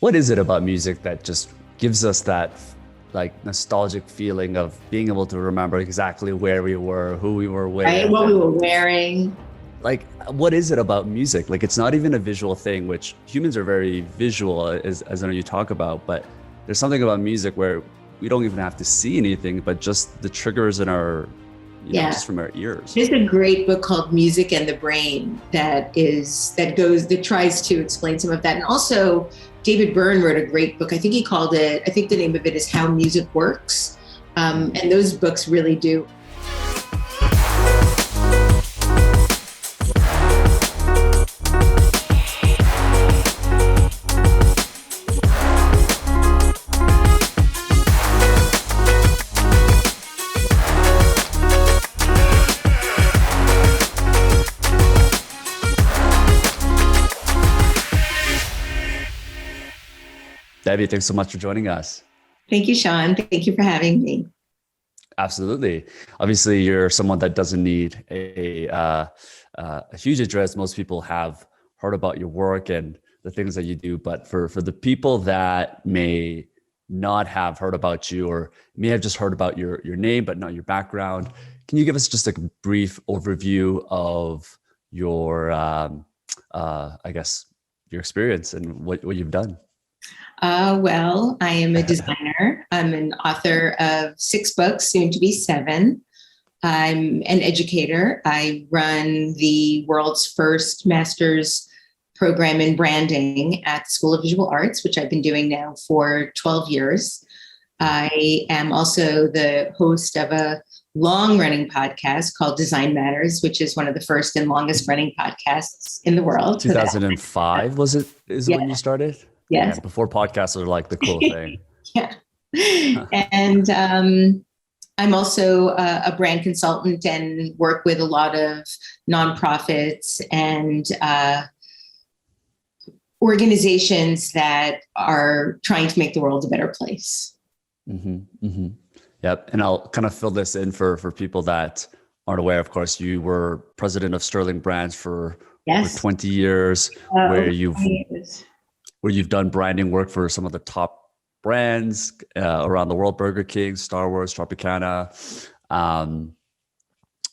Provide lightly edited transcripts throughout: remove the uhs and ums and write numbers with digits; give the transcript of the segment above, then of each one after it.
What is it about music that just gives us that like nostalgic feeling of being able to remember exactly where we were, who we were Right? with, What we and were wearing. like what is it about music? Like it's not even a visual thing, which humans are very visual, as I know you talk about, but there's something about music where we don't even have to see anything, but just the triggers in our, Yeah. just from our ears. There's a great book called Music and the Brain that tries to explain some of that. And also David Byrne wrote a great book. I think the name of it is How Music Works. And those books really do. Debbie, thanks so much for joining us. Thank you, Sean. Thank you for having me. Absolutely. Obviously, you're someone that doesn't need a huge address. Most people have heard about your work and the things that you do, but for the people that may not have heard about you or may have just heard about your name but not your background, can you give us just a brief overview of your, I guess, your experience and what you've done? Well, I am a designer. I'm an author of 6 books, soon to be 7. I'm an educator. I run the world's first master's program in branding at the School of Visual Arts, which I've been doing now for 12 years. I am also the host of a long-running podcast called Design Matters, which is one of the first and longest-running podcasts in the world. 2005 was it? Is Yeah. when you started? Yes. Yeah, before podcasts were like the cool thing. Yeah. And I'm also a brand consultant and work with a lot of nonprofits and organizations that are trying to make the world a better place. Mm-hmm, mm-hmm. Yep. And I'll kind of fill this in for people that aren't aware. Of course, you were president of Sterling Brands for over 20 years, where you've done branding work for some of the top brands around the world: Burger King, Star Wars, Tropicana.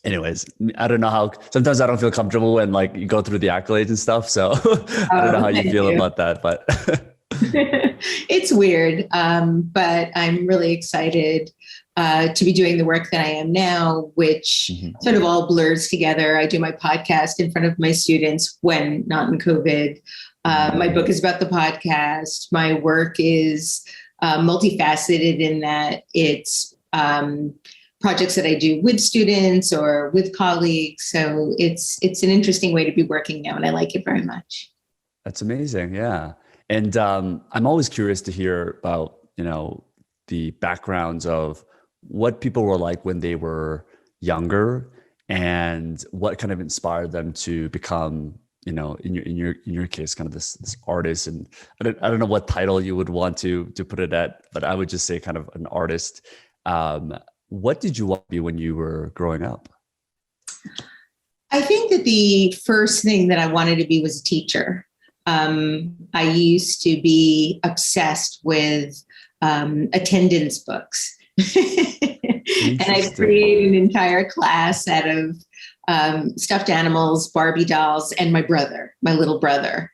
Anyways, I don't know how. Sometimes I don't feel comfortable when like you go through the accolades and stuff. So I don't know how you feel about that, but it's weird. But I'm really excited to be doing the work that I am now, which sort of all blurs together. I do my podcast in front of my students when not in COVID. My book is about the podcast. My work is multifaceted in that it's projects that I do with students or with colleagues. So it's an interesting way to be working now, and I like it very much. That's amazing. Yeah. And I'm always curious to hear about, the backgrounds of what people were like when they were younger and what kind of inspired them to become, in your case, kind of this artist. And I don't know what title you would want to put it at, but I would just say kind of an artist. What did you want to be when you were growing up? I think that the first thing that I wanted to be was a teacher. I used to be obsessed with attendance books. And I created an entire class out of stuffed animals, Barbie dolls, and my little brother.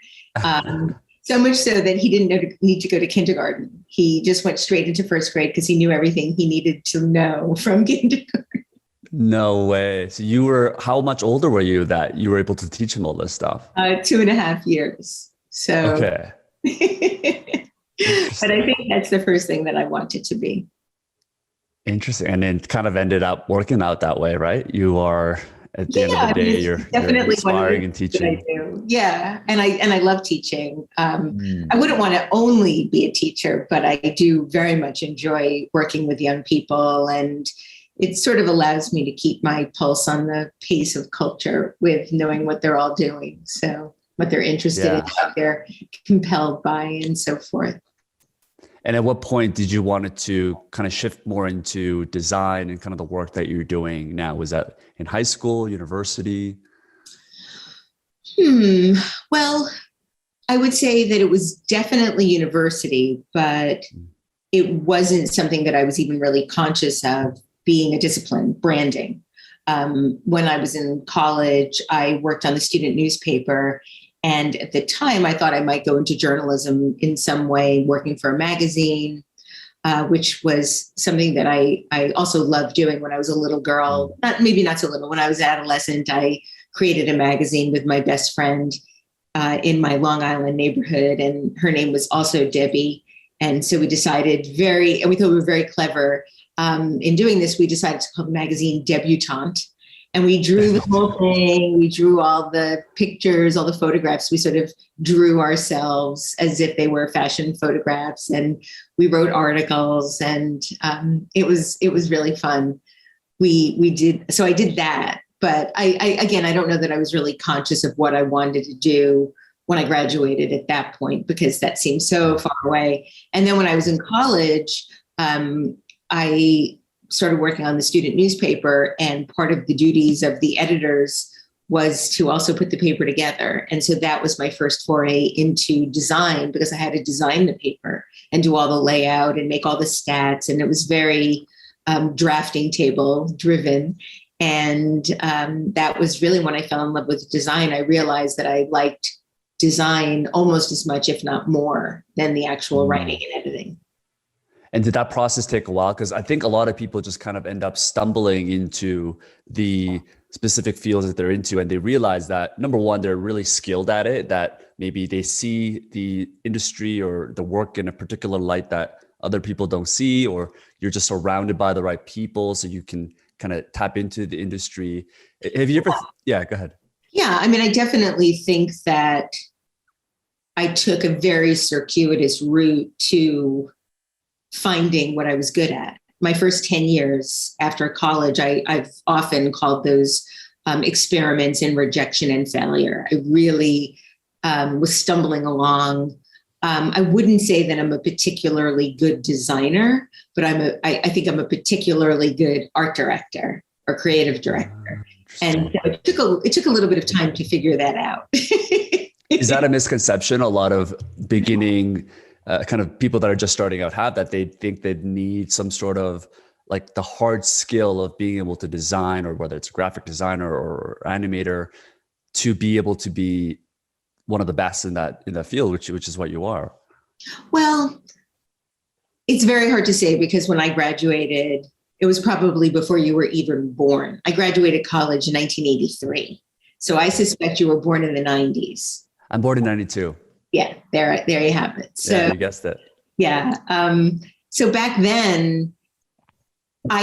So much so that he didn't need to go to kindergarten. He just went straight into first grade because he knew everything he needed to know from kindergarten. No way. So how much older were you that you were able to teach him all this stuff? 2.5 years. So, okay. But I think that's the first thing that I wanted to be. Interesting. And it kind of ended up working out that way, right? You are, at the end of the day, you're inspiring and teaching. Yeah. And I love teaching. I wouldn't want to only be a teacher, but I do very much enjoy working with young people, and it sort of allows me to keep my pulse on the pace of culture with knowing what they're all doing. So what they're interested in, what they're compelled by, and so forth. And at what point did you want to kind of shift more into design and kind of the work that you're doing now? Was that in high school, university? Well, I would say that it was definitely university, but it wasn't something that I was even really conscious of being a discipline, branding. When I was in college, I worked on the student newspaper. And at the time, I thought I might go into journalism in some way, working for a magazine, which was something that I also loved doing when I was a little girl. Maybe not so little. When I was adolescent, I created a magazine with my best friend in my Long Island neighborhood, and her name was also Debbie. And so we decided and we thought we were very clever. In doing this, we decided to call the magazine Debutante. And we drew the whole thing. We drew all the pictures, all the photographs. We sort of drew ourselves as if they were fashion photographs. And we wrote articles, and it was really fun. So I did that. But I don't know that I was really conscious of what I wanted to do when I graduated at that point, because that seemed so far away. And then when I was in college, I started working on the student newspaper, and part of the duties of the editors was to also put the paper together. And so that was my first foray into design, because I had to design the paper and do all the layout and make all the stats. And it was very drafting table driven. And that was really when I fell in love with design. I realized that I liked design almost as much, if not more, than the actual writing and editing. And did that process take a while? Because I think a lot of people just kind of end up stumbling into the specific fields that they're into, and they realize that, number one, they're really skilled at it, that maybe they see the industry or the work in a particular light that other people don't see, or you're just surrounded by the right people so you can kind of tap into the industry. Have you ever? Yeah, go ahead. Yeah, I mean, I definitely think that I took a very circuitous route to finding what I was good at. My first 10 years after college, I've often called those experiments in rejection and failure. I really was stumbling along. I wouldn't say that I'm a particularly good designer, but I think I'm a particularly good art director or creative director. And so it took a little bit of time to figure that out. Is that a misconception? A lot of beginning kind of people that are just starting out have that. They think they need some sort of like the hard skill of being able to design, or whether it's a graphic designer or animator, to be able to be one of the best in that field, which is what you are. Well, it's very hard to say, because when I graduated, it was probably before you were even born. I graduated college in 1983. So I suspect you were born in the 90s. I'm born in 92. Yeah, there you have it. So yeah, you guessed it. Yeah. So back then I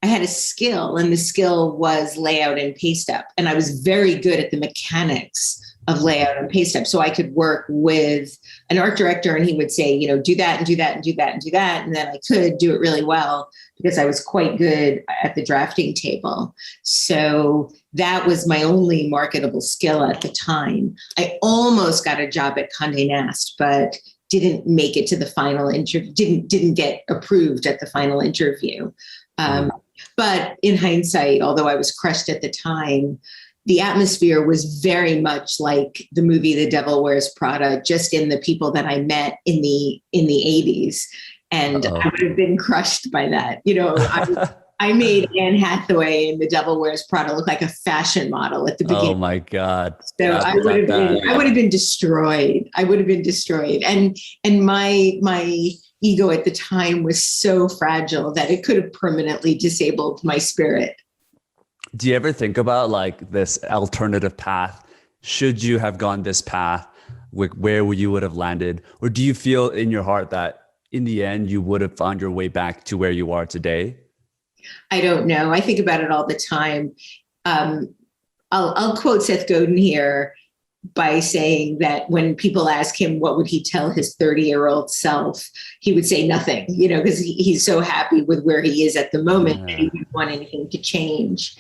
had a skill, and the skill was layout and paste up. And I was very good at the mechanics of layout and paste up. So I could work with an art director, and he would say, do that and do that and do that and do that. And then I could do it really well because I was quite good at the drafting table. So that was my only marketable skill at the time. I almost got a job at Condé Nast, but didn't make it to the final interview, didn't get approved at the final interview. But in hindsight, although I was crushed at the time, the atmosphere was very much like the movie The Devil Wears Prada, just in the people that I met in the 80s. And I would have been crushed by that. I made Anne Hathaway in The Devil Wears Prada look like a fashion model at the beginning. Oh my God. So I would have been destroyed. I would have been destroyed. And my ego at the time was so fragile that it could have permanently disabled my spirit. Do you ever think about like this alternative path? Should you have gone this path, where you would have landed? Or do you feel in your heart that in the end you would have found your way back to where you are today? I don't know. I think about it all the time. I'll quote Seth Godin here by saying that when people ask him what would he tell his 30-year-old self, he would say nothing, because he's so happy with where he is at the moment that he wouldn't want anything to change.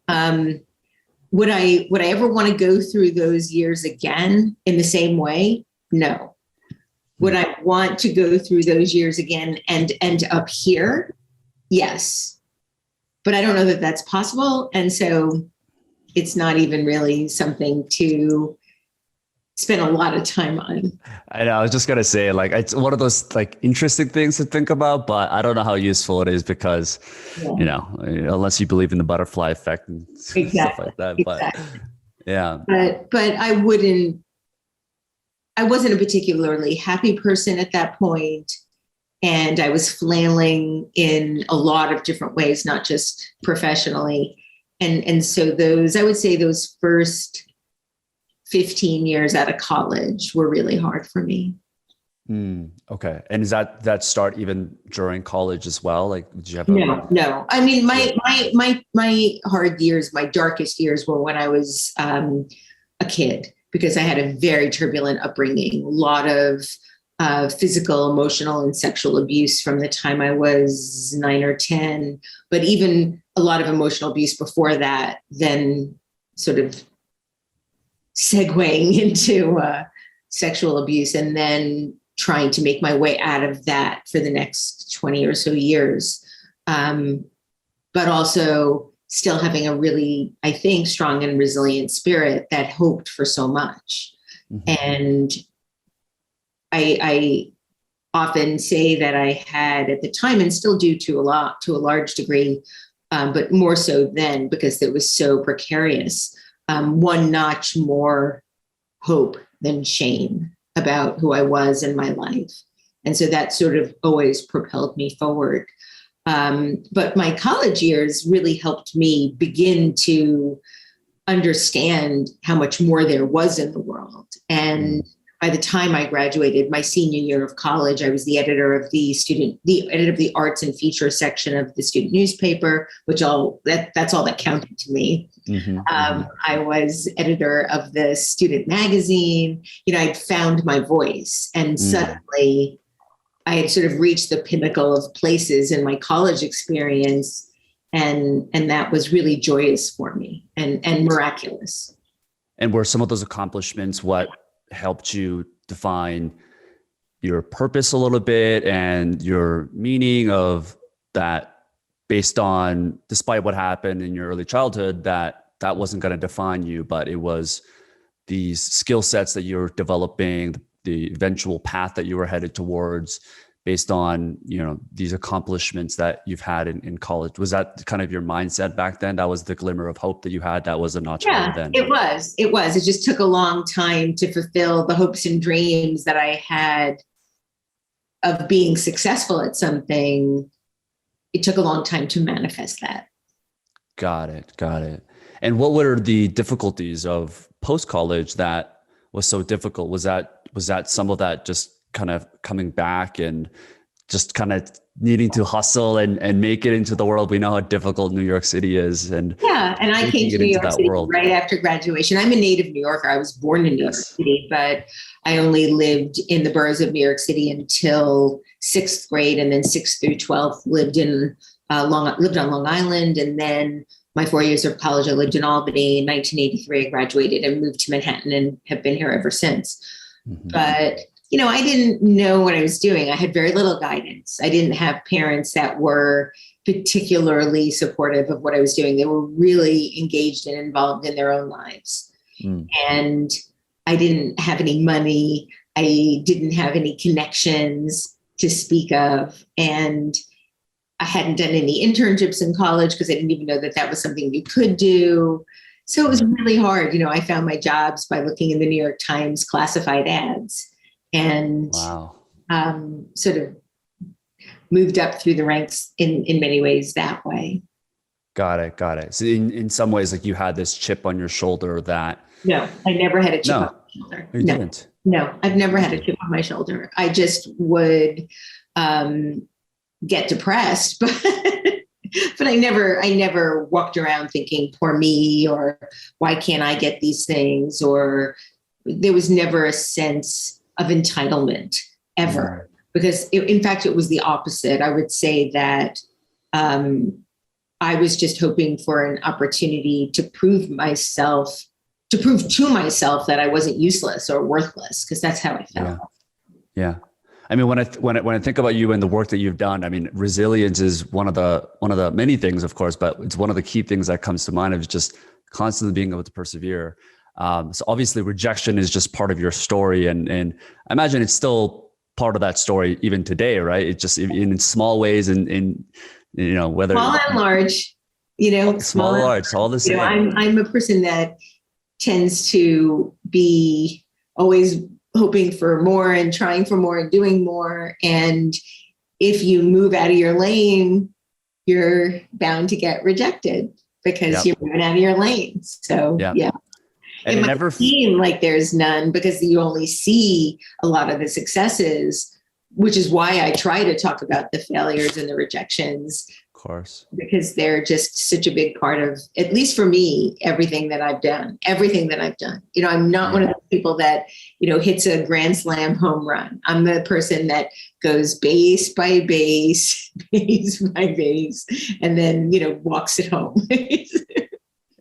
Would I ever want to go through those years again in the same way? No. Would I want to go through those years again and end up here? Yes. But I don't know that that's possible. And so it's not even really something to spent a lot of time on. I know. I was just gonna say, like, it's one of those like interesting things to think about, but I don't know how useful it is because, Yeah, unless you believe in the butterfly effect and stuff exactly. like that. But Exactly. yeah. But I wasn't a particularly happy person at that point, and I was flailing in a lot of different ways, not just professionally. And so I would say those first 15 years out of college were really hard for me. Okay. And is that start even during college as well? Like, did you have No. I mean, my hard years, my darkest years were when I was a kid, because I had a very turbulent upbringing, a lot of physical, emotional, and sexual abuse from the time I was 9 or 10, but even a lot of emotional abuse before that, then sort of segueing into sexual abuse, and then trying to make my way out of that for the next 20 or so years. But also still having a really, I think, strong and resilient spirit that hoped for so much. And I often say that I had at the time, and still do to a large degree, but more so then because it was so precarious, one notch more hope than shame about who I was in my life. And so that sort of always propelled me forward. But my college years really helped me begin to understand how much more there was in the world. And by the time I graduated my senior year of college, I was the editor of the arts and feature section of the student newspaper, that's all that counted to me. I was editor of the student magazine. I'd found my voice, and suddenly I had sort of reached the pinnacle of places in my college experience. And that was really joyous for me and miraculous. And were some of those accomplishments what helped you define your purpose a little bit and your meaning of that, based on, despite what happened in your early childhood, that wasn't going to define you, but it was these skill sets that you're developing, the eventual path that you were headed towards, based on, these accomplishments that you've had in college? Was that kind of your mindset back then? That was the glimmer of hope that you had? That was a notch higher then? It was. It just took a long time to fulfill the hopes and dreams that I had of being successful at something. It took a long time to manifest that. Got it. And what were the difficulties of post-college that was so difficult? Was that some of that just kind of coming back and just kind of needing to hustle and make it into the world? We know how difficult New York City is. And I came to New York City right after graduation. I'm a native New Yorker. I was born in New York City, but I only lived in the boroughs of New York City until 6th grade, and then 6th through 12th lived on Long Island, and then my 4 years of college I lived in Albany. In 1983, I graduated and moved to Manhattan and have been here ever since. But I didn't know what I was doing. I had very little guidance. I didn't have parents that were particularly supportive of what I was doing. They were really engaged and involved in their own lives. And I didn't have any money. I didn't have any connections to speak of. And I hadn't done any internships in college because I didn't even know that was something you could do. So it was really hard. I found my jobs by looking in the New York Times classified ads, and sort of moved up through the ranks in many ways that way. Got it. So in some ways, like, you had this chip on your shoulder that... No, I never had a chip on my shoulder. You didn't? No, I've never had a chip on my shoulder. I just would get depressed, but I never walked around thinking, poor me, or why can't I get these things? Or there was never a sense of entitlement ever, because in fact, it was the opposite. I would say that I was just hoping for an opportunity to prove to myself that I wasn't useless or worthless, because that's how I felt. Yeah. I mean, when I think about you and the work that you've done, I mean, resilience is one of the many things, of course, but it's one of the key things that comes to mind, of just constantly being able to persevere. So obviously rejection is just part of your story. And I imagine it's still part of that story even today, right? It's just in small ways and in, whether Small and large, small or large, it's all the same. I'm a person that tends to be always hoping for more and trying for more and doing more. And if you move out of your lane, you're bound to get rejected because you're moving out of your lane. So yeah. And it might seem like there's none because you only see a lot of the successes, which is why I try to talk about the failures and the rejections. Of course. Because they're just such a big part of, at least for me, everything that I've done. I'm not one of those people that, hits a grand slam home run. I'm the person that goes base by base, base by base, and then, walks it home.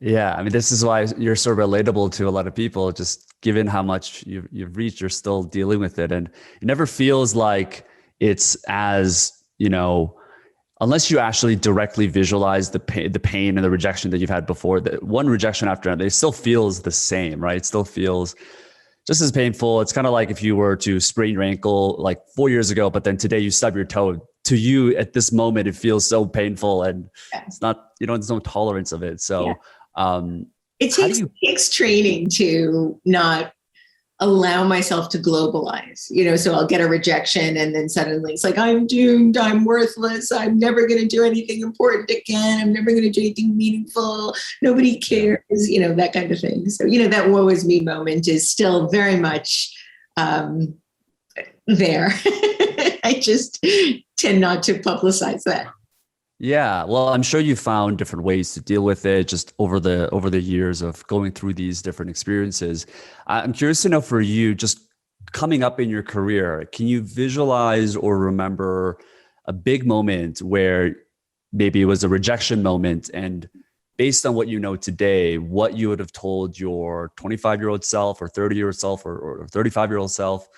Yeah. I mean, this is why you're so relatable to a lot of people, just given how much you've reached, you're still dealing with it. And it never feels like it's as, unless you actually directly visualize the pain and the rejection that you've had before, that one rejection after another, it still feels the same, right? It still feels just as painful. It's kind of like if you were to sprain your ankle like 4 years ago, but then today you stub your toe. To you at this moment, it feels so painful and it's not, there's no tolerance of it. So it takes training to not allow myself to globalize, so I'll get a rejection and then suddenly it's like, I'm doomed, I'm worthless, I'm never going to do anything important again, I'm never going to do anything meaningful, nobody cares, that kind of thing. So, that woe is me moment is still very much there. I just tend not to publicize that. Yeah, well, I'm sure you found different ways to deal with it just over the years of going through these different experiences. I'm curious to know for you, just coming up in your career, can you visualize or remember a big moment where maybe it was a rejection moment, and based on what you know today, what you would have told your 25-year-old self or 30-year-old self or 35-year-old self,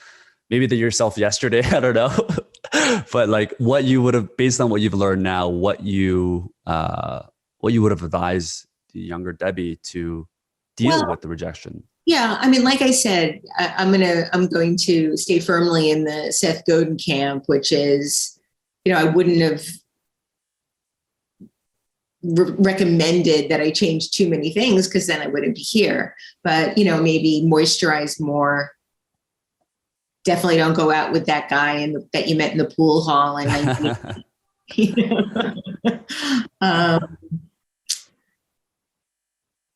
maybe the yourself yesterday, I don't know. But like what you would have, based on what you've learned now, what you would have advised the younger Debbie to deal with the rejection. Yeah. I mean, like I said, I'm going to stay firmly in the Seth Godin camp, which is, I wouldn't have recommended that I change too many things because then I wouldn't be here, but, maybe moisturize more. Definitely don't go out with that guy that you met in the pool hall. And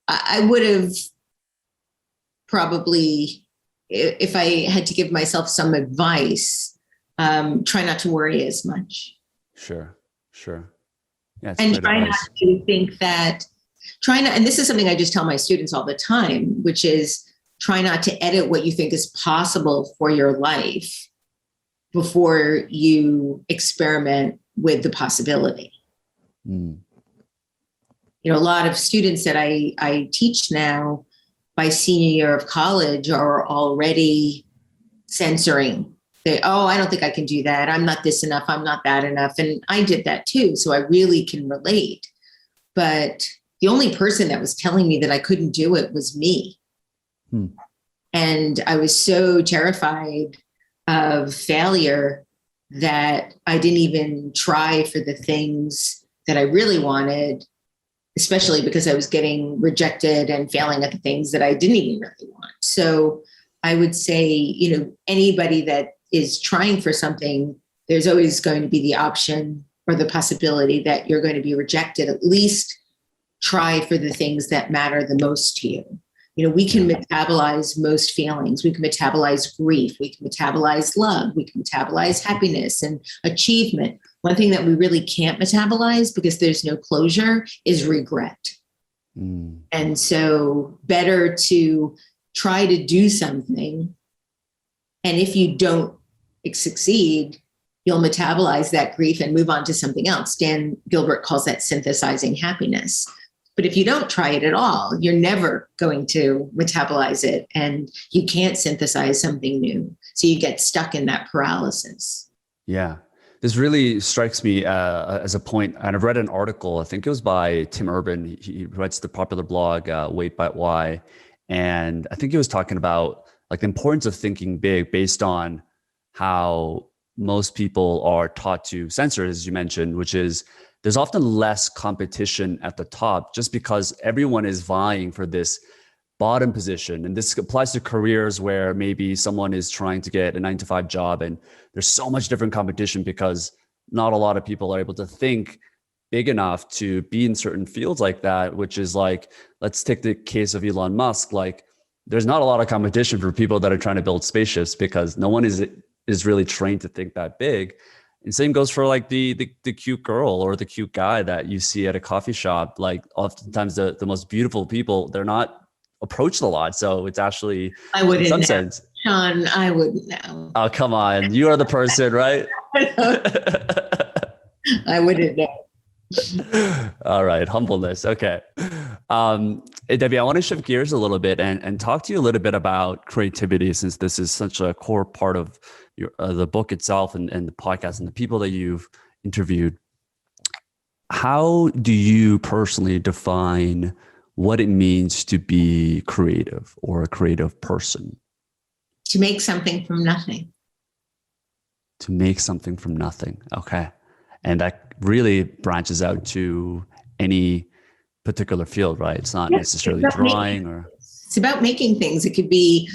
I would have probably, if I had to give myself some advice, try not to worry as much. Sure. Yeah, and try not to think that, and this is something I just tell my students all the time, which is, try not to edit what you think is possible for your life before you experiment with the possibility. A lot of students that I teach now by senior year of college are already censoring. I don't think I can do that. I'm not this enough. I'm not that enough. And I did that too. So I really can relate. But the only person that was telling me that I couldn't do it was me. And I was so terrified of failure that I didn't even try for the things that I really wanted, especially because I was getting rejected and failing at the things that I didn't even really want. So I would say, anybody that is trying for something, there's always going to be the option or the possibility that you're going to be rejected. At least try for the things that matter the most to you. We can metabolize most feelings. We can metabolize grief. We can metabolize love. We can metabolize happiness and achievement. One thing that we really can't metabolize because there's no closure is regret. And so better to try to do something. And if you don't succeed, you'll metabolize that grief and move on to something else. Dan Gilbert calls that synthesizing happiness. But if you don't try it at all, you're never going to metabolize it and you can't synthesize something new. So you get stuck in that paralysis. Yeah. This really strikes me as a point. And I've read an article, I think it was by Tim Urban. He writes the popular blog, Wait But Why. And I think he was talking about like the importance of thinking big based on how most people are taught to censor, as you mentioned, which is there's often less competition at the top just because everyone is vying for this bottom position. And this applies to careers where maybe someone is trying to get a 9 to 5 job and there's so much different competition because not a lot of people are able to think big enough to be in certain fields like that, which is like, let's take the case of Elon Musk. Like there's not a lot of competition for people that are trying to build spaceships because no one is really trained to think that big. And same goes for like the cute girl or the cute guy that you see at a coffee shop. Like oftentimes the most beautiful people, they're not approached a lot. So it's actually, I wouldn't in some know. sense. Sean, I wouldn't know. Oh, come on. You are the person, right? I wouldn't know. All right. Humbleness. Okay. Hey, Debbie, I want to shift gears a little bit and talk to you a little bit about creativity, since this is such a core part of your, the book itself and the podcast and the people that you've interviewed. How do you personally define what it means to be creative or a creative person? To make something from nothing. To make something from nothing. Okay. And that really branches out to any particular field, right? It's not necessarily drawing or... It's about making things. It could be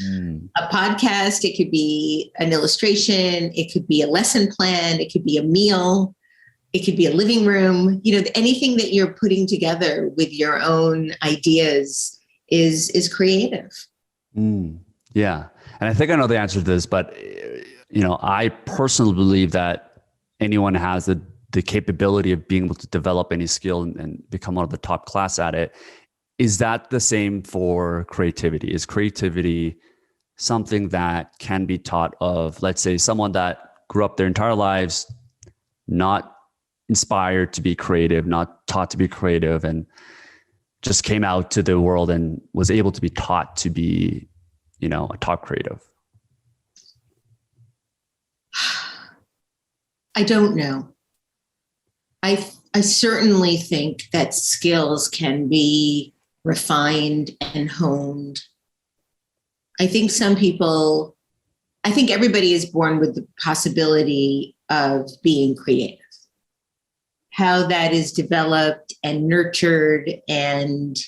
a podcast. It could be an illustration. It could be a lesson plan. It could be a meal. It could be a living room. You know, anything that you're putting together with your own ideas is creative. Yeah. And I think I know the answer to this, but, you know, I personally believe that anyone has the capability of being able to develop any skill and become one of the top class at it. Is that the same for creativity? Is creativity something that can be taught of, let's say, someone that grew up their entire lives not inspired to be creative, not taught to be creative, and just came out to the world and was able to be taught to be, you know, a top creative? I don't know. I certainly think that skills can be refined and honed. I think everybody is born with the possibility of being creative. How that is developed and nurtured and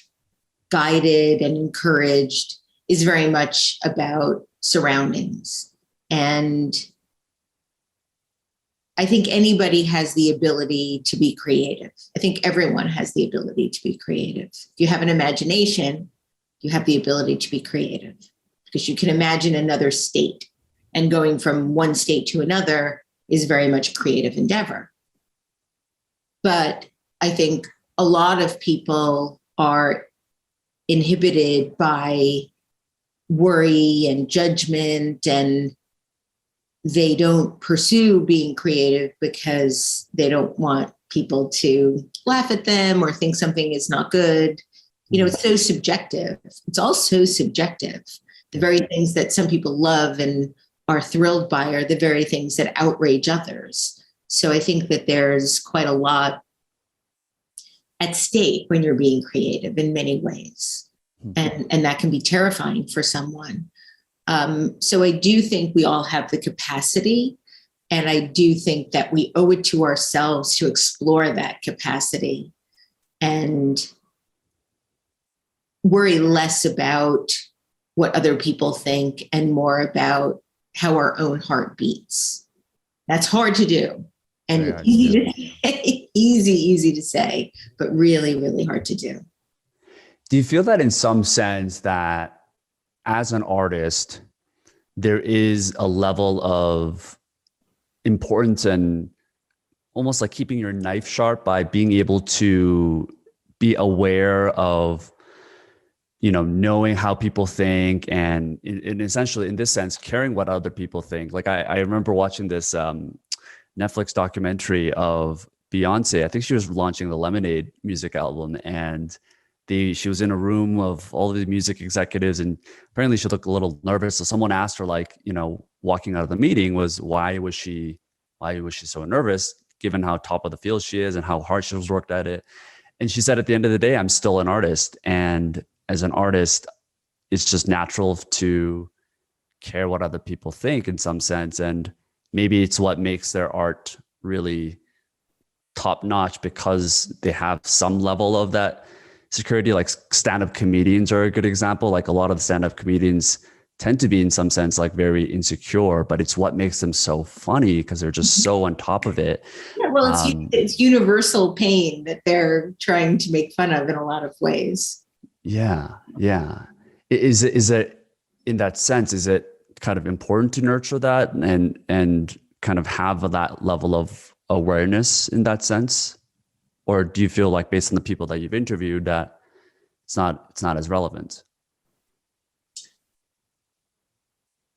guided and encouraged is very much about surroundings. And I think anybody has the ability to be creative. I think everyone has the ability to be creative. If you have an imagination, you have the ability to be creative because you can imagine another state, and going from one state to another is very much a creative endeavor. But I think a lot of people are inhibited by worry and judgment, and they don't pursue being creative because they don't want people to laugh at them or think something is not good. You know, it's so subjective. It's all so subjective. The very things that some people love and are thrilled by are the very things that outrage others. So I think that there's quite a lot at stake when you're being creative in many ways. And that can be terrifying for someone. So I do think we all have the capacity, and I do think that we owe it to ourselves to explore that capacity and worry less about what other people think and more about how our own heart beats. That's hard to do. And easy to say, but really, really hard to do. Do you feel that in some sense that as an artist, there is a level of importance and almost like keeping your knife sharp by being able to be aware of, you know, knowing how people think and essentially in this sense, caring what other people think? Like I remember watching this Netflix documentary of Beyonce. I think she was launching the Lemonade music album, and she was in a room of all of the music executives, and apparently she looked a little nervous. So someone asked her, like, you know, walking out of the meeting, why was she so nervous, given how top of the field she is and how hard she was worked at it? And she said, at the end of the day, I'm still an artist. And as an artist, it's just natural to care what other people think in some sense. And maybe it's what makes their art really top notch, because they have some level of that security. Like stand-up comedians are a good example. Like a lot of the stand-up comedians tend to be in some sense like very insecure, but it's what makes them so funny because they're just so on top of it. Yeah, well, it's universal pain that they're trying to make fun of in a lot of ways. Yeah. Is it in that sense, is it kind of important to nurture that and kind of have that level of awareness in that sense? Or do you feel like, based on the people that you've interviewed, that it's not as relevant?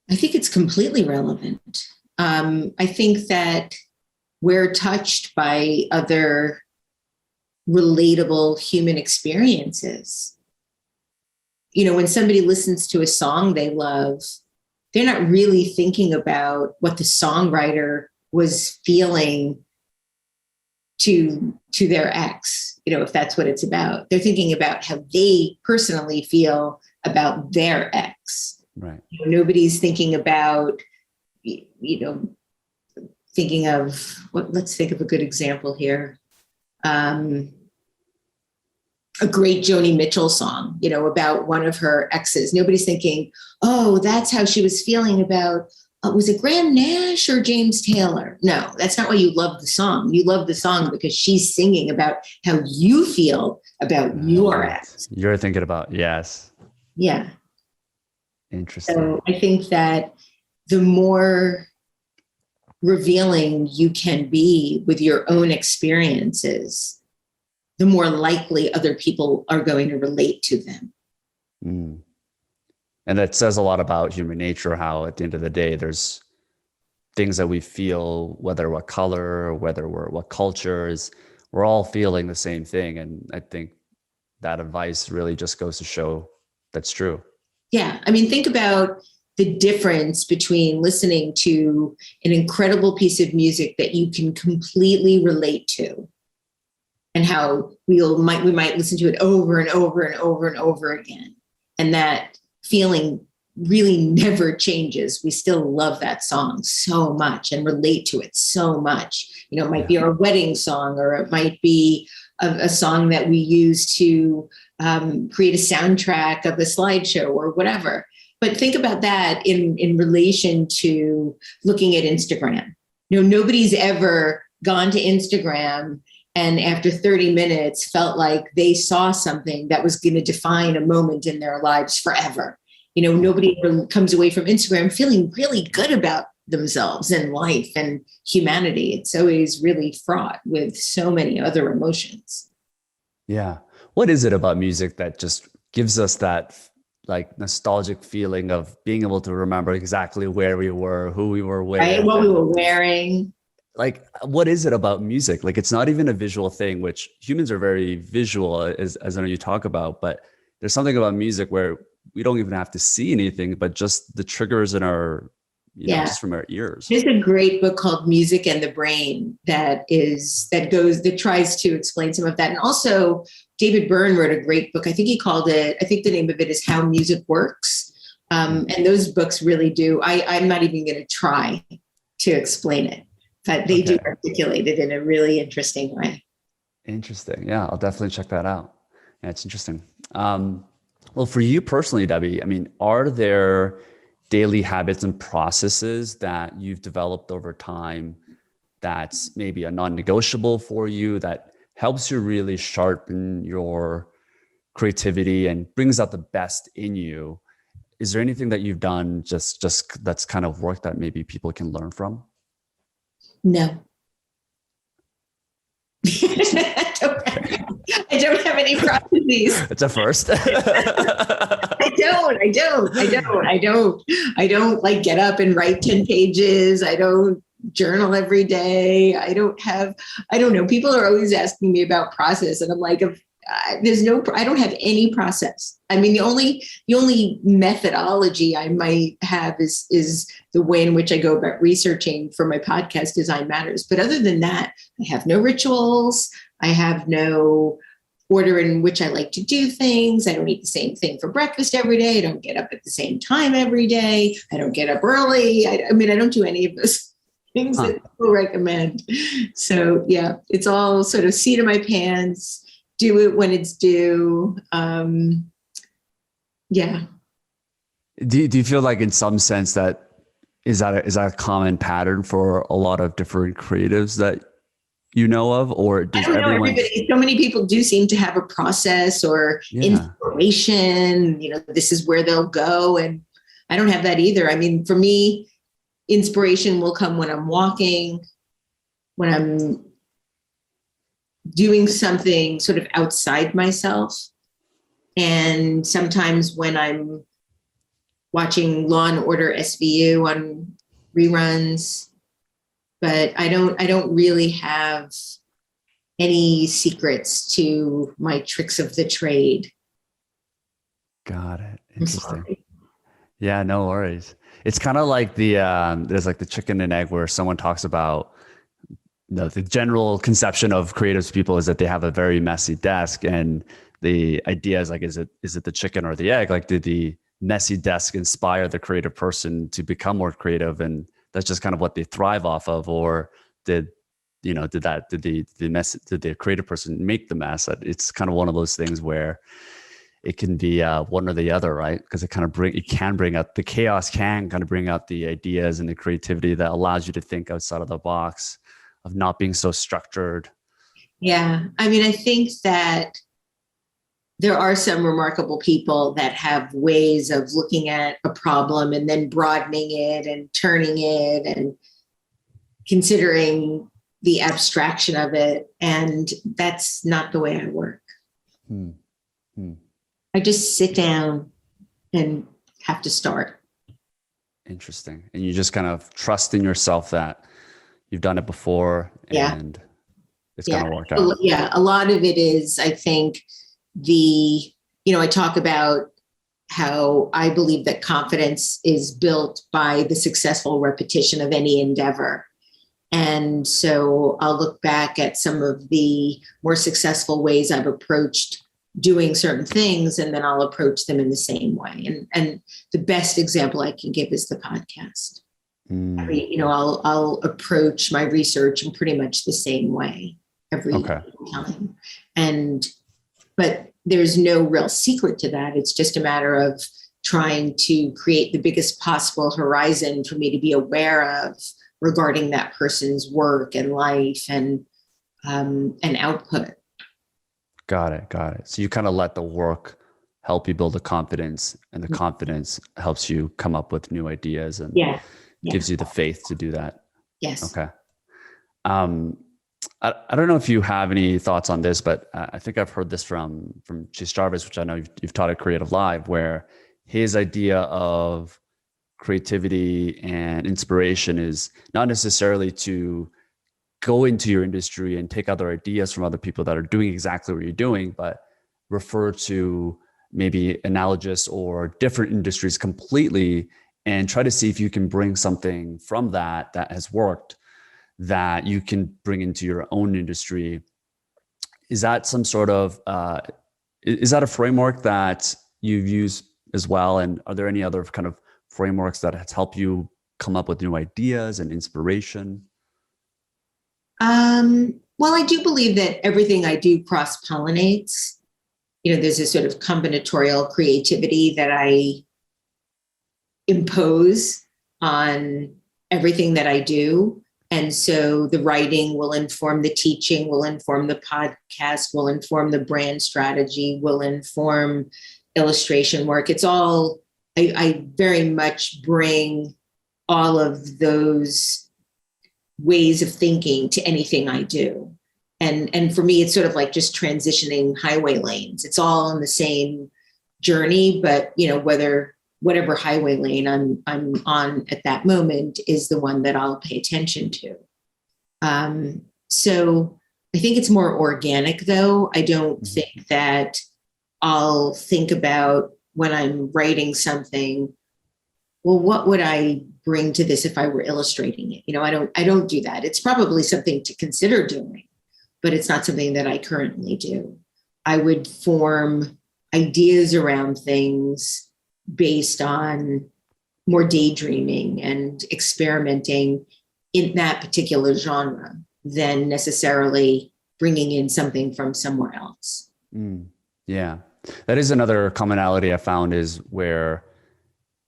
I think it's completely relevant. I think that we're touched by other relatable human experiences. You know, when somebody listens to a song they love, they're not really thinking about what the songwriter was feeling to their ex, you know, if that's what it's about. They're thinking about how they personally feel about their ex. Right. You know, nobody's thinking about, thinking of let's think of a good example here. A great Joni Mitchell song, you know, about one of her exes. Nobody's thinking, oh, that's how she was feeling about, was it Graham Nash or James Taylor? No, that's not why you love the song. You love the song because she's singing about how you feel about your ex. You're thinking about, yes. Yeah. Interesting. So I think that the more revealing you can be with your own experiences, the more likely other people are going to relate to them. Mm. And that says a lot about human nature, how at the end of the day, there's things that we feel, whether what color, or whether what culture is, we're all feeling the same thing. And I think that advice really just goes to show that's true. Yeah. I mean, think about the difference between listening to an incredible piece of music that you can completely relate to, and how we might listen to it over and over and over and over again. And that feeling really never changes. We still love that song so much and relate to it so much. You know, it might be our wedding song, or it might be a song that we use to create a soundtrack of a slideshow or whatever. But think about that in relation to looking at Instagram. You know, nobody's ever gone to Instagram and after 30 minutes felt like they saw something that was going to define a moment in their lives forever. You know, nobody ever comes away from Instagram feeling really good about themselves and life and humanity. It's always really fraught with so many other emotions. Yeah. What is it about music that just gives us that like nostalgic feeling of being able to remember exactly where we were, who we were with, right? What we were wearing? Like, what is it about music? Like, it's not even a visual thing, which humans are very visual, as I know you talk about, but there's something about music where we don't even have to see anything, but just the triggers in our, just from our ears. There's a great book called Music and the Brain that tries to explain some of that. And also David Byrne wrote a great book. I think the name of it is How Music Works. And those books really do. I'm not even going to try to explain it, but they do articulate it in a really interesting way. Interesting. Yeah, I'll definitely check that out. Yeah, it's interesting. Well, for you personally, Debbie, I mean, are there daily habits and processes that you've developed over time that's maybe a non-negotiable for you that helps you really sharpen your creativity and brings out the best in you? Is there anything that you've done just that's kind of work that maybe people can learn from? No. I don't have any processes. It's a first. I don't like get up and write 10 pages. I don't journal every day. I don't know. People are always asking me about process, and I'm like, I don't have any process. I mean, the only methodology I might have is the way in which I go about researching for my podcast, Design Matters. But other than that, I have no rituals. I have no order in which I like to do things. I don't eat the same thing for breakfast every day. I don't get up at the same time every day. I don't get up early. I mean, I don't do any of those things that people recommend. So yeah, it's all sort of seat of my pants, do it when it's due. Yeah. Do you feel like in some sense that is that a common pattern for a lot of different creatives that you know of, or does everyone? Everybody, so many people do seem to have a process or inspiration, this is where they'll go. And I don't have that either. I mean, for me, inspiration will come when I'm walking, when I'm doing something sort of outside myself. And sometimes when I'm watching Law and Order SVU on reruns, but I don't really have any secrets to my tricks of the trade. Got it. Interesting. Yeah, no worries. It's kind of like there's like the chicken and egg where someone talks about the general conception of creative people is that they have a very messy desk, and the idea is like, is it the chicken or the egg? Like, did the messy desk inspire the creative person to become more creative, and that's just kind of what they thrive off of, or did the creative person make the mess? It's kind of one of those things where it can be one or the other, right? Because it can bring out the chaos, can kind of bring out the ideas and the creativity that allows you to think outside of the box of not being so structured. Yeah, I mean, I think that there are some remarkable people that have ways of looking at a problem and then broadening it and turning it and considering the abstraction of it. And that's not the way I work. I just sit down and have to start. Interesting. And you just kind of trust in yourself that you've done it before and it's going to work out. Yeah. A lot of it is, I think, I talk about how I believe that confidence is built by the successful repetition of any endeavor. And so I'll look back at some of the more successful ways I've approached doing certain things, and then I'll approach them in the same way. And the best example I can give is the podcast. I'll approach my research in pretty much the same way every time. But there's no real secret to that. It's just a matter of trying to create the biggest possible horizon for me to be aware of regarding that person's work and life and output. Got it. So you kind of let the work help you build the confidence, and the confidence helps you come up with new ideas and gives you the faith to do that. Yes. Okay. I don't know if you have any thoughts on this, but I think I've heard this from Chase Jarvis, which I know you've taught at Creative Live, where his idea of creativity and inspiration is not necessarily to go into your industry and take other ideas from other people that are doing exactly what you're doing, but refer to maybe analogous or different industries completely and try to see if you can bring something from that has worked that you can bring into your own industry. Is that some sort of, is that a framework that you've used as well? And are there any other kind of frameworks that has helped you come up with new ideas and inspiration? Well, I do believe that everything I do cross-pollinates. There's a sort of combinatorial creativity that I impose on everything that I do. And so the writing will inform the teaching, will inform the podcast, will inform the brand strategy, will inform illustration work. It's all, I very much bring all of those ways of thinking to anything I do. And for me, it's sort of like just transitioning highway lanes. It's all on the same journey, but whatever highway lane I'm on at that moment is the one that I'll pay attention to. So I think it's more organic, though. I don't think that I'll think about when I'm writing something, well, what would I bring to this if I were illustrating it? I don't do that. It's probably something to consider doing, but it's not something that I currently do. I would form ideas around things based on more daydreaming and experimenting in that particular genre than necessarily bringing in something from somewhere else. Yeah. That is another commonality I found, is where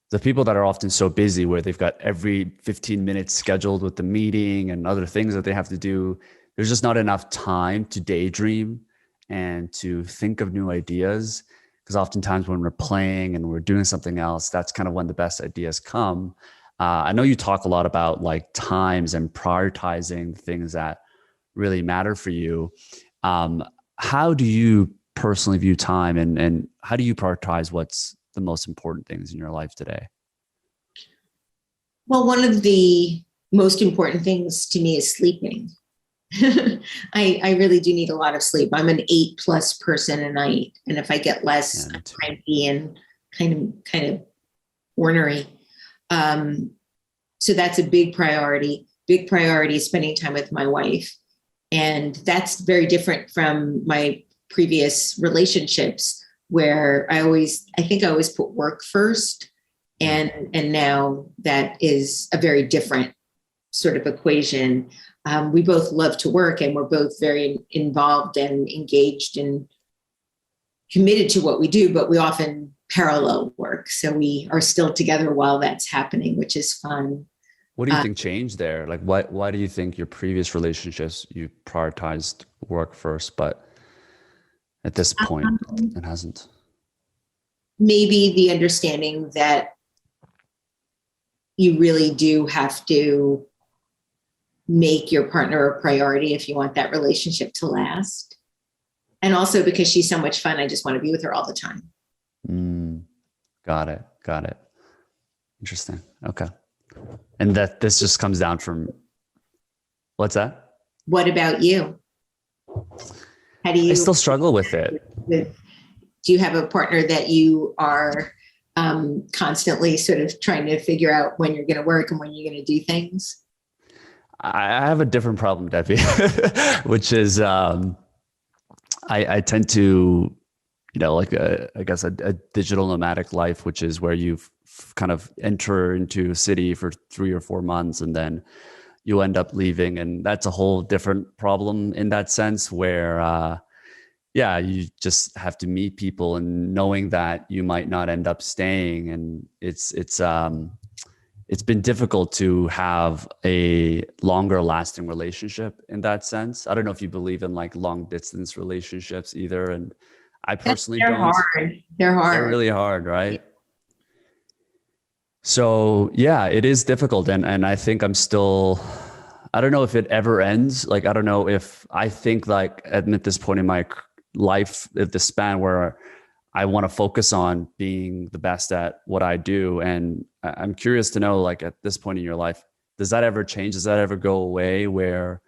the people that are often so busy, where they've got every 15 minutes scheduled with the meeting and other things that they have to do, there's just not enough time to daydream and to think of new ideas. Because oftentimes when we're playing and we're doing something else, that's kind of when the best ideas come. I know you talk a lot about like times and prioritizing things that really matter for you. How do you personally view time, and how do you prioritize what's the most important things in your life today? Well, one of the most important things to me is sleeping. I really do need a lot of sleep. I'm an 8+ person a night, and if I get less, I'm cranky and kind of ornery. So that's a big priority. Big priority is spending time with my wife, and that's very different from my previous relationships, where I think I always put work first, and now that is a very different sort of equation. We both love to work, and we're both very involved and engaged and committed to what we do, but we often parallel work. So we are still together while that's happening, which is fun. What do you think changed there? Like, why do you think your previous relationships, you prioritized work first, but at this point it hasn't? Maybe the understanding that you really do have to make your partner a priority if you want that relationship to last. And also because she's so much fun, I just want to be with her all the time. Got it. Interesting. Okay. And that this just comes down from, what's that? What about you? How do you? I still struggle with it. Do you have a partner that you are constantly sort of trying to figure out when you're going to work and when you're going to do things? I have a different problem, Debbie, which is I tend to, like I guess a digital nomadic life, which is where you kind of enter into a city for 3 or 4 months and then you end up leaving. And that's a whole different problem in that sense, where you just have to meet people, and knowing that you might not end up staying. And it's been difficult to have a longer lasting relationship in that sense. I don't know if you believe in like long distance relationships either. And I personally don't. They're hard. They're really hard, right? So yeah, it is difficult. And I think I don't know if it ever ends. Like, I don't know if I think like at this point in my life, at the span where I want to focus on being the best at what I do. And I'm curious to know, like, at this point in your life, does that ever change? Does that ever go away where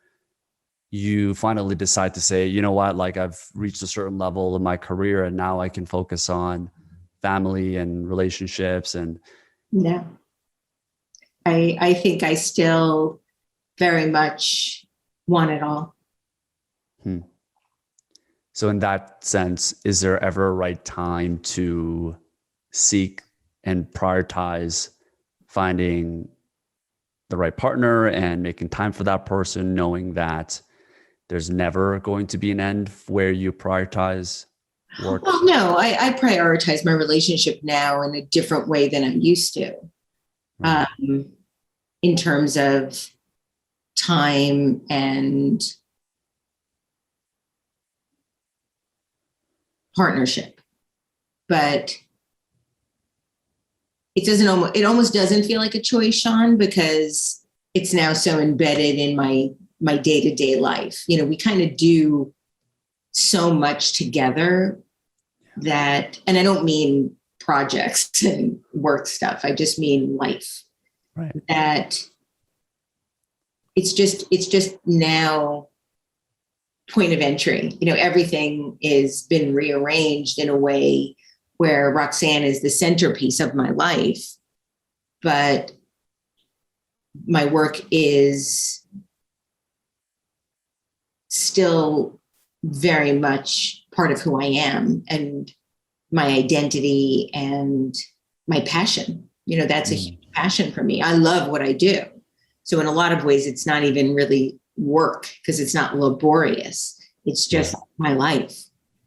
you finally decide to say, you know what, like I've reached a certain level in my career and now I can focus on family and relationships? And no, I think I still very much want it all. So in that sense, is there ever a right time to seek and prioritize finding the right partner and making time for that person, knowing that there's never going to be an end where you prioritize work? Well, no, I prioritize my relationship now in a different way than I used to, Right. in terms of time and partnership. But it almost doesn't feel like a choice, Sean, because it's now so embedded in my day-to-day life. We kind of do so much together that, and I don't mean projects and work stuff, I just mean life. Right. That it's just now point of entry. Everything is been rearranged in a way where Roxanne is the centerpiece of my life, but my work is still very much part of who I am and my identity and my passion. That's a huge passion for me. I love what I do. So in a lot of ways, it's not even really work because it's not laborious. It's just my life.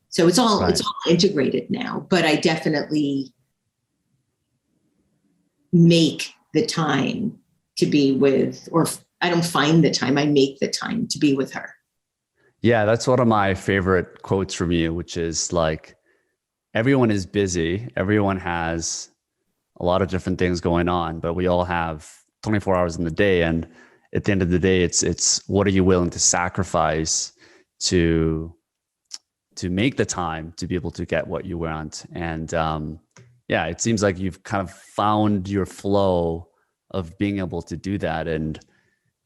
So it's all integrated now, but I definitely make the time to be with, or I don't find the time, I make the time to be with her. Yeah, that's one of my favorite quotes from you, which is like, everyone is busy. Everyone has a lot of different things going on, but we all have 24 hours in the day. And at the end of the day, it's what are you willing to sacrifice to make the time to be able to get what you want? And yeah, it seems like you've kind of found your flow of being able to do that. And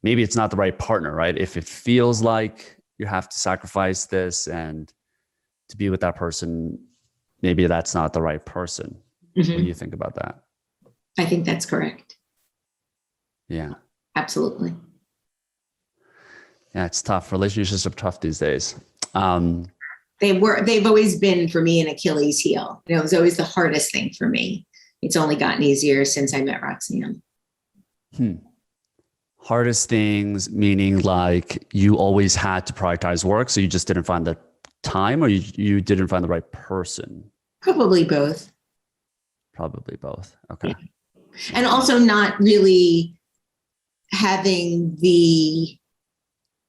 maybe it's not the right partner, right? If it feels like you have to sacrifice this and to be with that person, maybe that's not the right person. What do you think about that? I think that's correct. Yeah. Absolutely. Yeah, it's tough. Relationships are tough these days. They've always been for me an Achilles heel. It was always the hardest thing for me. It's only gotten easier since I met Roxanne. Hardest things, meaning like you always had to prioritize work, so you just didn't find the time, or you didn't find the right person? Probably both. Probably both. Okay. Yeah. And also not really having the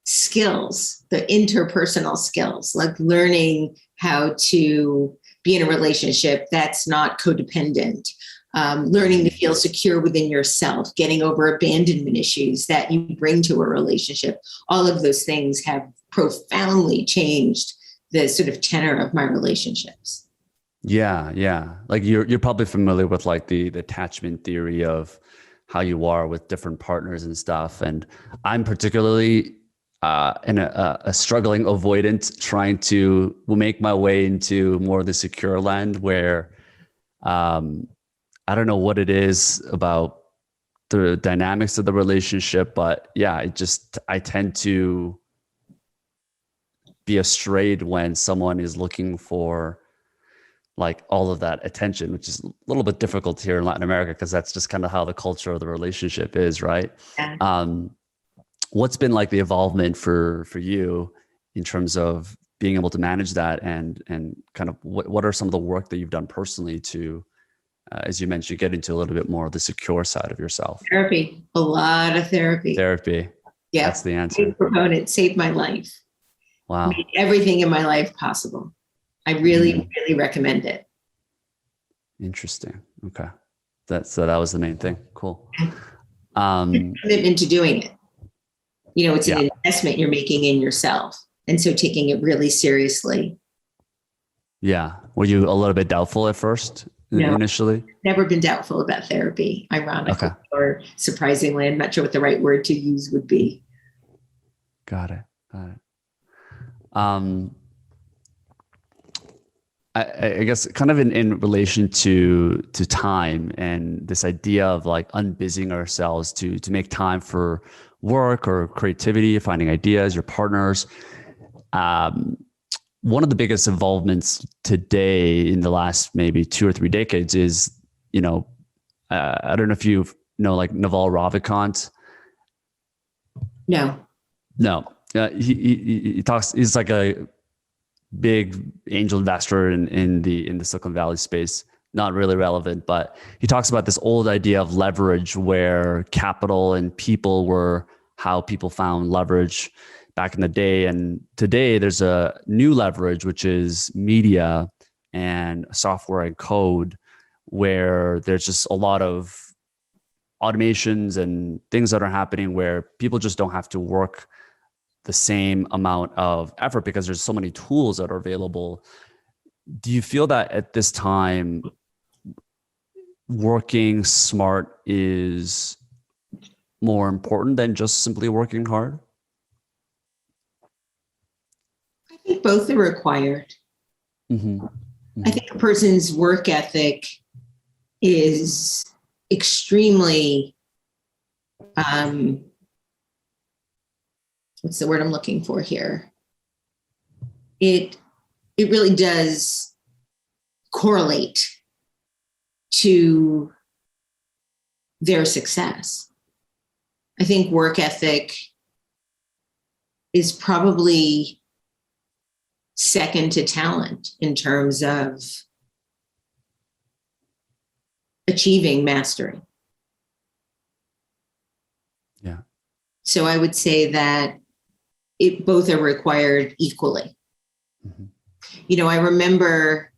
skills, the interpersonal skills, like learning how to be in a relationship that's not codependent, learning to feel secure within yourself, getting over abandonment issues that you bring to a relationship. All of those things have profoundly changed the sort of tenor of my relationships. Yeah. Like you're probably familiar with like the attachment theory of how you are with different partners and stuff. And I'm particularly in a struggling avoidant, trying to make my way into more of the secure land where I don't know what it is about the dynamics of the relationship, but yeah, I tend to be afraid when someone is looking for like all of that attention, which is a little bit difficult here in Latin America because that's just kind of how the culture of the relationship is, right? Yeah. What's been like the evolvement for you in terms of being able to manage that, and kind of what are some of the work that you've done personally to, as you mentioned, get into a little bit more of the secure side of yourself? Therapy, a lot of therapy. Yeah, that's the answer. Big proponent, saved my life. Wow. Made everything in my life possible. I really recommend it. Interesting. Okay. So that was the main thing. Cool. Commitment to doing it. It's an investment you're making in yourself. And so taking it really seriously. Yeah. Were you a little bit doubtful at first, initially? Never been doubtful about therapy, ironically, or surprisingly. I'm not sure what the right word to use would be. Got it. I guess kind of in relation to time and this idea of like unbusying ourselves to make time for work or creativity, finding ideas, your partners. One of the biggest involvements today in the last maybe 2 or 3 decades is, I don't know if you know like Naval Ravikant. No. He talks. He's like a big angel investor in the Silicon Valley space. Not really relevant, but he talks about this old idea of leverage, where capital and people were how people found leverage back in the day. And today there's a new leverage, which is media and software and code, where there's just a lot of automations and things that are happening where people just don't have to work the same amount of effort because there's so many tools that are available. Do you feel that at this time, working smart is more important than just simply working hard? I think both are required. I think a person's work ethic is extremely, what's the word I'm looking for here? It it really does correlate to their success. I think work ethic is probably second to talent in terms of achieving mastery. Yeah. So I would say that both are required equally. Mm-hmm. You know, I remember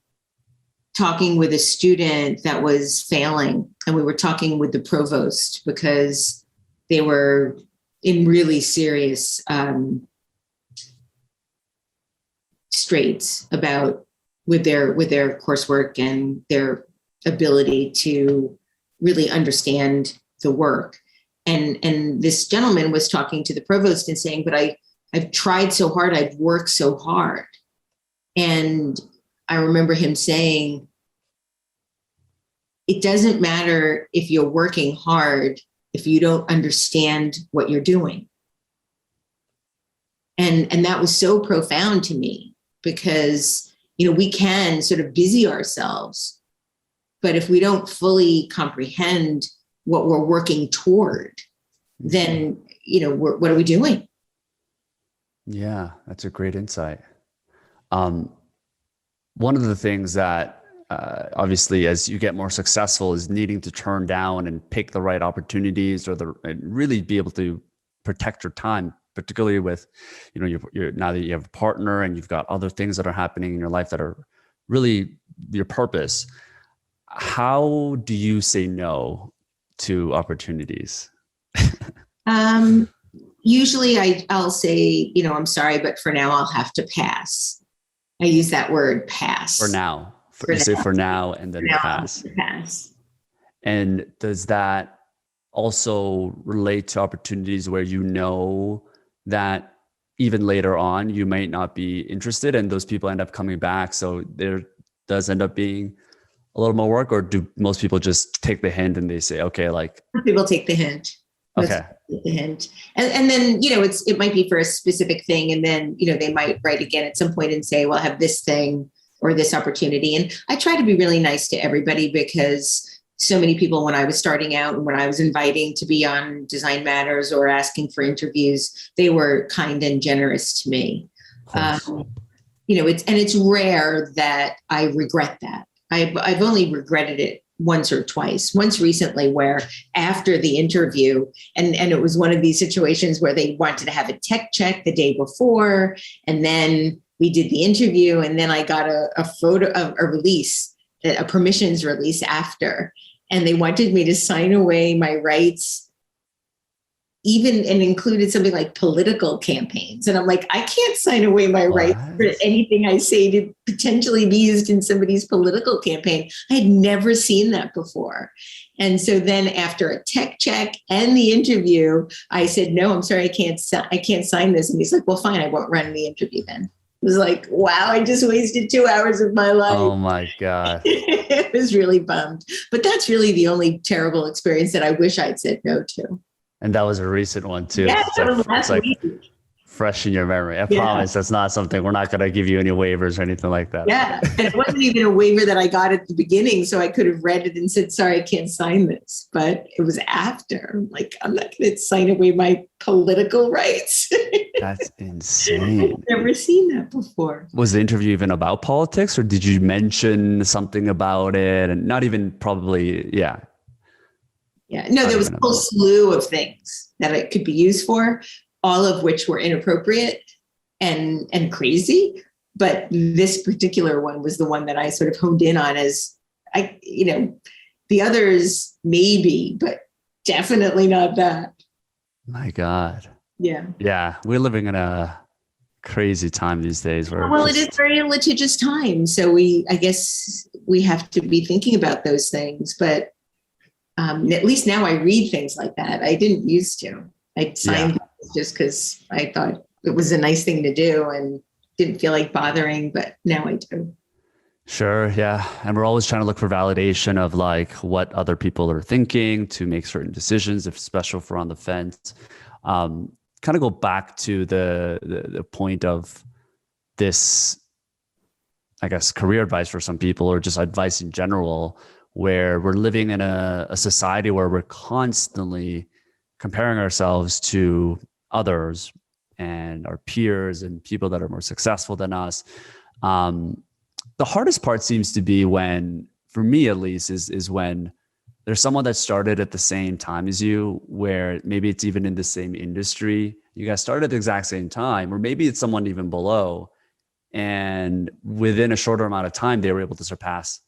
talking with a student that was failing, and we were talking with the provost because they were in really serious straits with their coursework and their ability to really understand the work. And this gentleman was talking to the provost and saying, but I've tried so hard, I've worked so hard. And I remember him saying, it doesn't matter if you're working hard if you don't understand what you're doing. And that was so profound to me because, you know, we can sort of busy ourselves, but if we don't fully comprehend what we're working toward, then, you know, what are we doing? Yeah, that's a great insight. One of the things that obviously as you get more successful is needing to turn down and pick the right opportunities and really be able to protect your time, particularly with, you know, you're now that you have a partner and you've got other things that are happening in your life that are really your purpose. How do you say no to opportunities? Usually I'll say, you know, I'm sorry, but for now I'll have to pass. I use that word pass. For now. Say for now and then pass. Pass. And does that also relate to opportunities where you know that even later on you might not be interested and those people end up coming back? So there does end up being a little more work, or do most people just take the hint and they say, okay, like people take the hint. Okay. The hint. And then, you know, it might be for a specific thing. And then, you know, they might write again at some point and say, well, I have this thing or this opportunity. And I try to be really nice to everybody because so many people, when I was starting out and when I was inviting to be on Design Matters or asking for interviews, they were kind and generous to me. You know, it's rare that I regret that. I've only regretted it once or twice. Once recently where after the interview, and it was one of these situations where they wanted to have a tech check the day before, and then we did the interview, and then I got a photo of a release, a permissions release after, and they wanted me to sign away my rights, even, and included something like political campaigns. And I'm like, I can't sign away my rights for anything I say to potentially be used in somebody's political campaign. I had never seen that before. And so then after a tech check and the interview, I said, no, I'm sorry, I can't sign this. And he's like, well, fine, I won't run the interview then. It was like, wow, I just wasted 2 hours of my life. Oh my God. I was really bummed. But that's really the only terrible experience that I wish I'd said no to. And that was a recent one too. Yeah, it's like fresh in your memory. I promise that's not something, we're not going to give you any waivers or anything like that. Yeah. And it wasn't even a waiver that I got at the beginning. So I could have read it and said, sorry, I can't sign this. But it was after. Like, I'm not going to sign away my political rights. That's insane. I've never seen that before. Was the interview even about politics, or did you mention something about it? And not even probably, yeah. Yeah, no, there was a whole slew of things that it could be used for, all of which were inappropriate and crazy. But this particular one was the one that I sort of honed in on as the others maybe, but definitely not that. My God. Yeah. Yeah. We're living in a crazy time these days. It is very litigious time. So I guess we have to be thinking about those things, but at least now I read things like that. I didn't used to. I signed just because I thought it was a nice thing to do and didn't feel like bothering, but now I do. Sure. Yeah. And we're always trying to look for validation of like what other people are thinking to make certain decisions, especially if we're on the fence. Kind of go back to the point of this I guess, career advice for some people, or just advice in general, where we're living in a society where we're constantly comparing ourselves to others and our peers and people that are more successful than us. The hardest part seems to be when, for me at least, is when there's someone that started at the same time as you, where maybe it's even in the same industry. You guys started at the exact same time, or maybe it's someone even below. And within a shorter amount of time, they were able to surpass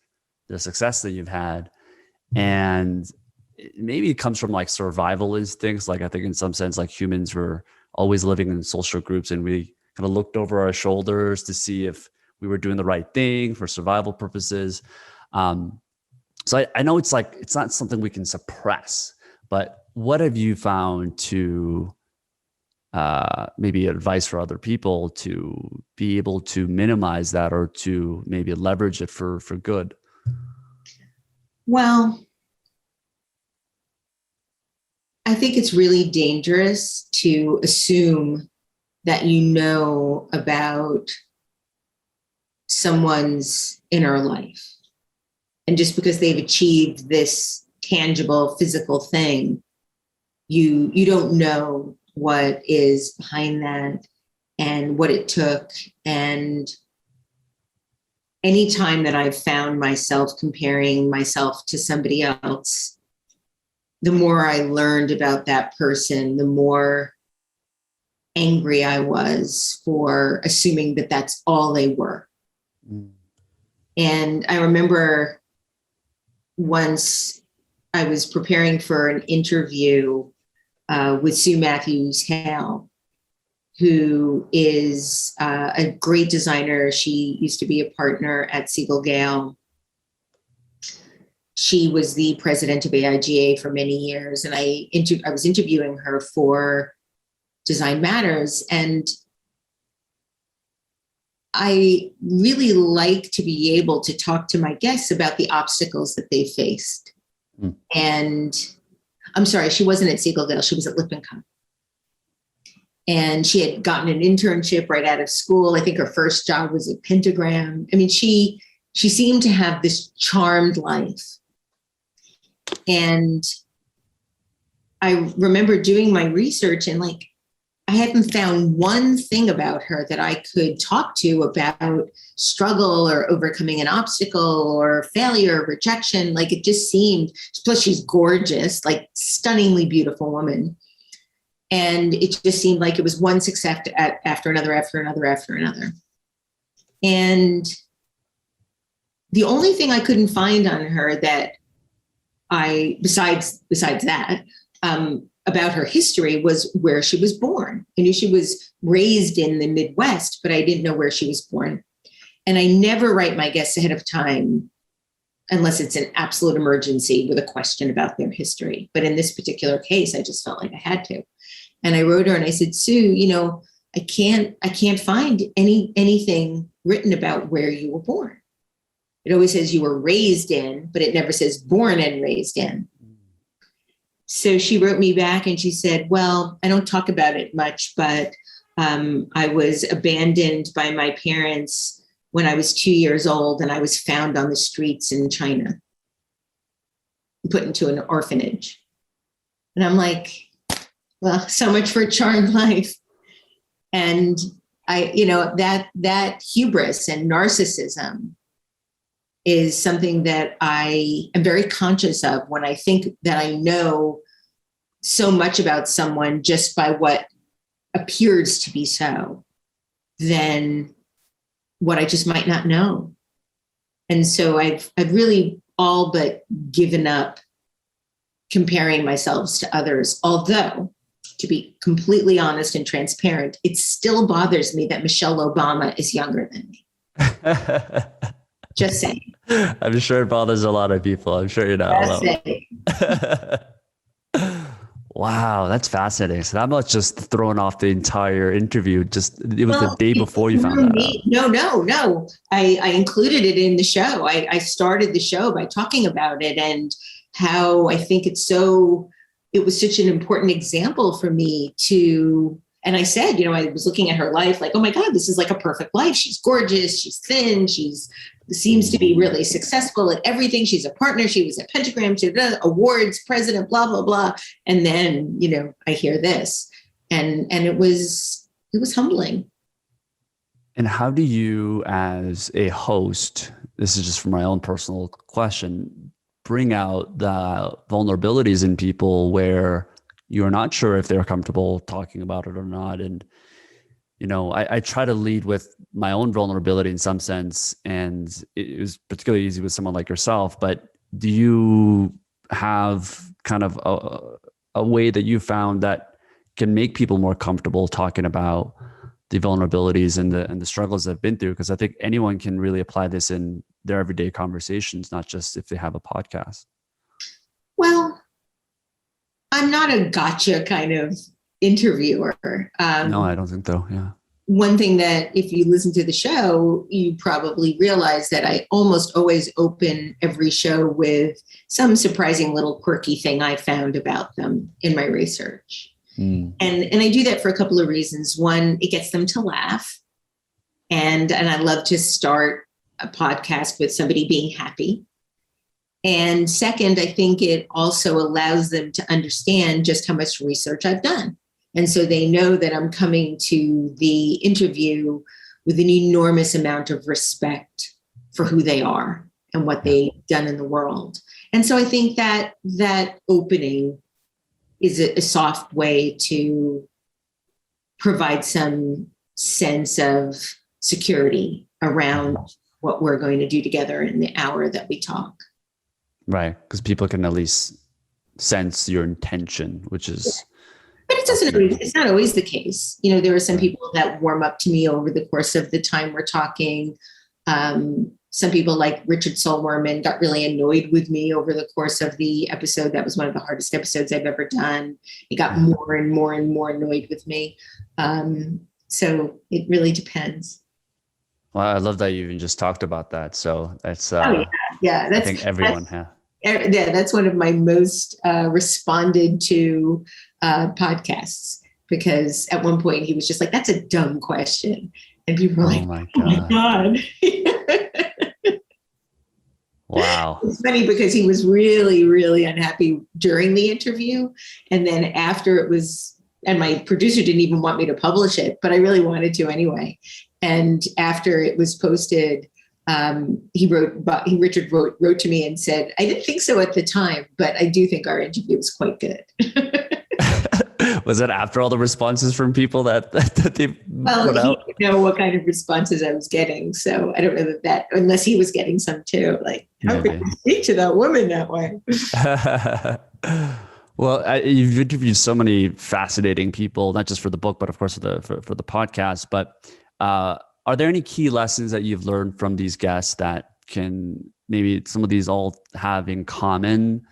the success that you've had. And maybe it comes from like survival instincts. Like I think in some sense, like humans were always living in social groups, and we kind of looked over our shoulders to see if we were doing the right thing for survival purposes. So I know it's like, it's not something we can suppress, but what have you found to maybe advice for other people to be able to minimize that, or to maybe leverage it for good? Well, I think it's really dangerous to assume that you know about someone's inner life. And just because they've achieved this tangible physical thing, you don't know what is behind that and what it took. And anytime that I've found myself comparing myself to somebody else, the more I learned about that person, the more angry I was for assuming that that's all they were. Mm. And I remember once I was preparing for an interview with Sue Matthews-Hale, who is a great designer. She used to be a partner at Siegel Gale. She was the president of AIGA for many years, and I was interviewing her for Design Matters, and I really like to be able to talk to my guests about the obstacles that they faced. Mm. And I'm sorry, she wasn't at Siegel Gale, she was at Lippincott. And she had gotten an internship right out of school. I think her first job was at Pentagram. I mean, she seemed to have this charmed life. And I remember doing my research, and like, I hadn't found one thing about her that I could talk to about struggle or overcoming an obstacle or failure or rejection. Like, it just seemed, plus she's gorgeous, like stunningly beautiful woman. And it just seemed like it was one success after another, after another, after another. And the only thing I couldn't find on her that besides that, about her history was where she was born. I knew she was raised in the Midwest, but I didn't know where she was born. And I never write my guests ahead of time unless it's an absolute emergency with a question about their history. But in this particular case, I just felt like I had to. And I wrote her and I said, Sue, I can't find anything written about where you were born. It always says you were raised in, but it never says born and raised in. So she wrote me back and she said, well, I don't talk about it much, but I was abandoned by my parents when I was 2 years old, and I was found on the streets in China, put into an orphanage. And I'm like, well, so much for a charmed life. And that hubris and narcissism is something that I am very conscious of when I think that I know so much about someone just by what appears to be so, than what I just might not know. And so I've really all but given up comparing myself to others, although, to be completely honest and transparent, it still bothers me that Michelle Obama is younger than me. Just saying. I'm sure it bothers a lot of people. I'm sure you're not alone. Wow, that's fascinating. So that must just thrown off the entire interview. It was the day before you found that out. No. I included it in the show. I started the show by talking about it and how I think it was such an important example for me to And I said, I was looking at her life like, oh my God, this is like a perfect life. She's gorgeous. She's thin. Seems to be really successful at everything. She's a partner. She was at Pentagram, she did awards, president, blah, blah, blah. And then, I hear this and it was humbling. And how do you, as a host, this is just from my own personal question, bring out the vulnerabilities in people where you're not sure if they're comfortable talking about it or not? And, I try to lead with my own vulnerability in some sense, and it was particularly easy with someone like yourself. But do you have kind of a way that you found that can make people more comfortable talking about the vulnerabilities and the struggles they've been through? Because I think anyone can really apply this in their everyday conversations, not just if they have a podcast. Well, I'm not a gotcha kind of interviewer. No, I don't think so. Yeah. One thing that if you listen to the show, you probably realize that I almost always open every show with some surprising little quirky thing I found about them in my research. And I do that for a couple of reasons. One, it gets them to laugh. And I love to start a podcast with somebody being happy. And second, I think it also allows them to understand just how much research I've done. And so they know that I'm coming to the interview with an enormous amount of respect for who they are and what they've done in the world. And so I think that opening is a soft way to provide some sense of security around what we're going to do together in the hour that we talk. Right. Because people can at least sense your intention, which is... But it's not always the case. There are some people that warm up to me over the course of the time we're talking. Some people like Richard Solwerman got really annoyed with me over the course of the episode. That was one of the hardest episodes I've ever done. He got more and more and more annoyed with me. So it really depends. Well, I love that you even just talked about that. So that's, that's, I think everyone, that's one of my most responded to podcasts, because at one point he was just like, that's a dumb question. And people were like, oh my God. Wow. It's funny because he was really, really unhappy during the interview. And then after it was, and my producer didn't even want me to publish it, but I really wanted to anyway. And after it was posted, Richard wrote to me and said, I didn't think so at the time, but I do think our interview was quite good. Was it after all the responses from people that they put out? He didn't know what kind of responses I was getting. So I don't know that unless he was getting some too, like, how could you speak to that woman that way? Well, you've interviewed so many fascinating people, not just for the book, but of course for the podcast. But are there any key lessons that you've learned from these guests that can maybe some of these all have in common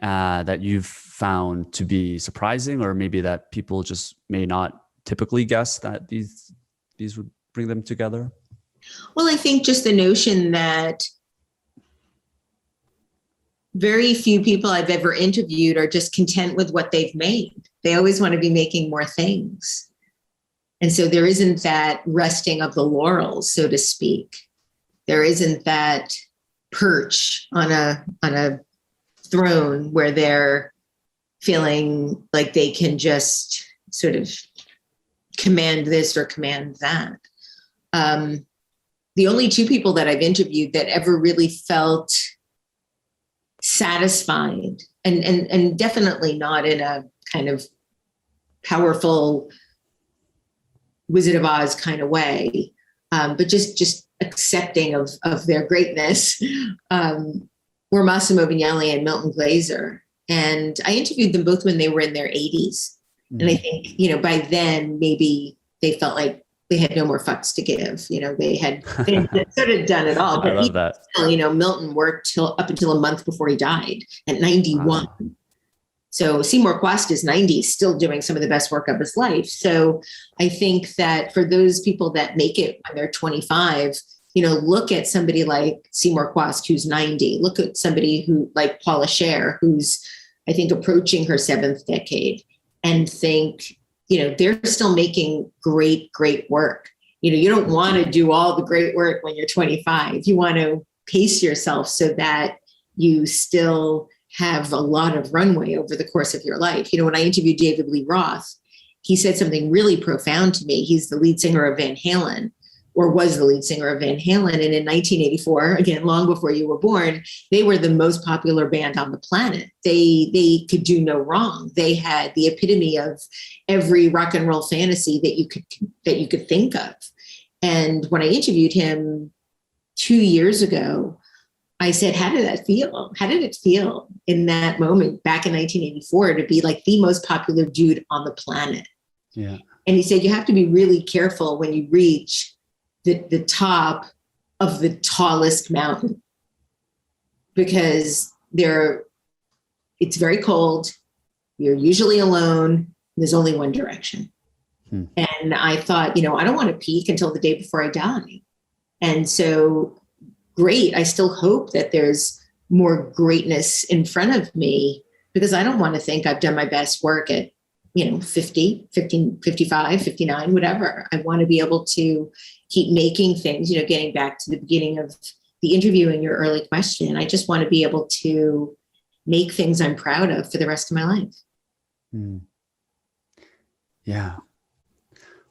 that you've found to be surprising, or maybe that people just may not typically guess that these would bring them together? Well, I think just the notion that very few people I've ever interviewed are just content with what they've made. They always want to be making more things. And so there isn't that resting of the laurels, so to speak. There isn't that perch on a throne where they're feeling like they can just sort of command this or command that. The only two people that I've interviewed that ever really felt satisfied, and definitely not in a kind of powerful Wizard of Oz kind of way, but just accepting of their greatness, were Massimo Vignelli and Milton Glaser. And I interviewed them both when they were in their 80s. Mm-hmm. And I think, by then maybe they felt like they had no more fucks to give. They had sort of done it all. But I love that. Still, Milton worked up until a month before he died at 91. Wow. So Seymour Quast is 90, still doing some of the best work of his life. So I think that for those people that make it when they're 25, look at somebody like Seymour Quast, who's 90. Look at somebody who like Paula Scher, who's, I think, approaching her 7th decade, and think, they're still making great, great work. You don't want to do all the great work when you're 25. You want to pace yourself so that you still have a lot of runway over the course of your life. When I interviewed David Lee Roth, he said something really profound to me. He's the lead singer of Van Halen, or was the lead singer of Van Halen. And in 1984, again, long before you were born, they were the most popular band on the planet. They could do no wrong. They had the epitome of every rock and roll fantasy that you could think of. And when I interviewed him 2 years ago, I said, how did that feel? How did it feel in that moment back in 1984 to be like the most popular dude on the planet? Yeah. And he said, you have to be really careful when you reach the top of the tallest mountain, because it's very cold. You're usually alone. There's only one direction. And I thought, I don't want to peak until the day before I die. And so great. I still hope that there's more greatness in front of me, because I don't want to think I've done my best work at, 50, 55, 59, whatever. I want to be able to keep making things, getting back to the beginning of the interview and your early question. I just want to be able to make things I'm proud of for the rest of my life. Yeah.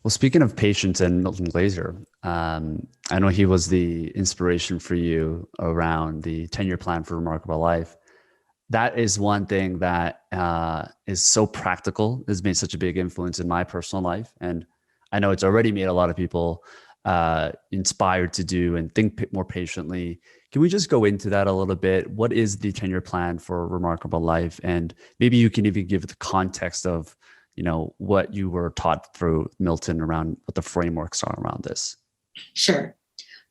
Well, speaking of patience and Milton Glaser, I know he was the inspiration for you around the 10-year plan for Remarkable Life. That is one thing that is so practical, has made such a big influence in my personal life. And I know it's already made a lot of people inspired to do and think more patiently. Can we just go into that a little bit? What is the 10-year plan for Remarkable Life? And maybe you can even give the context of what you were taught through Milton around what the frameworks are around this. Sure.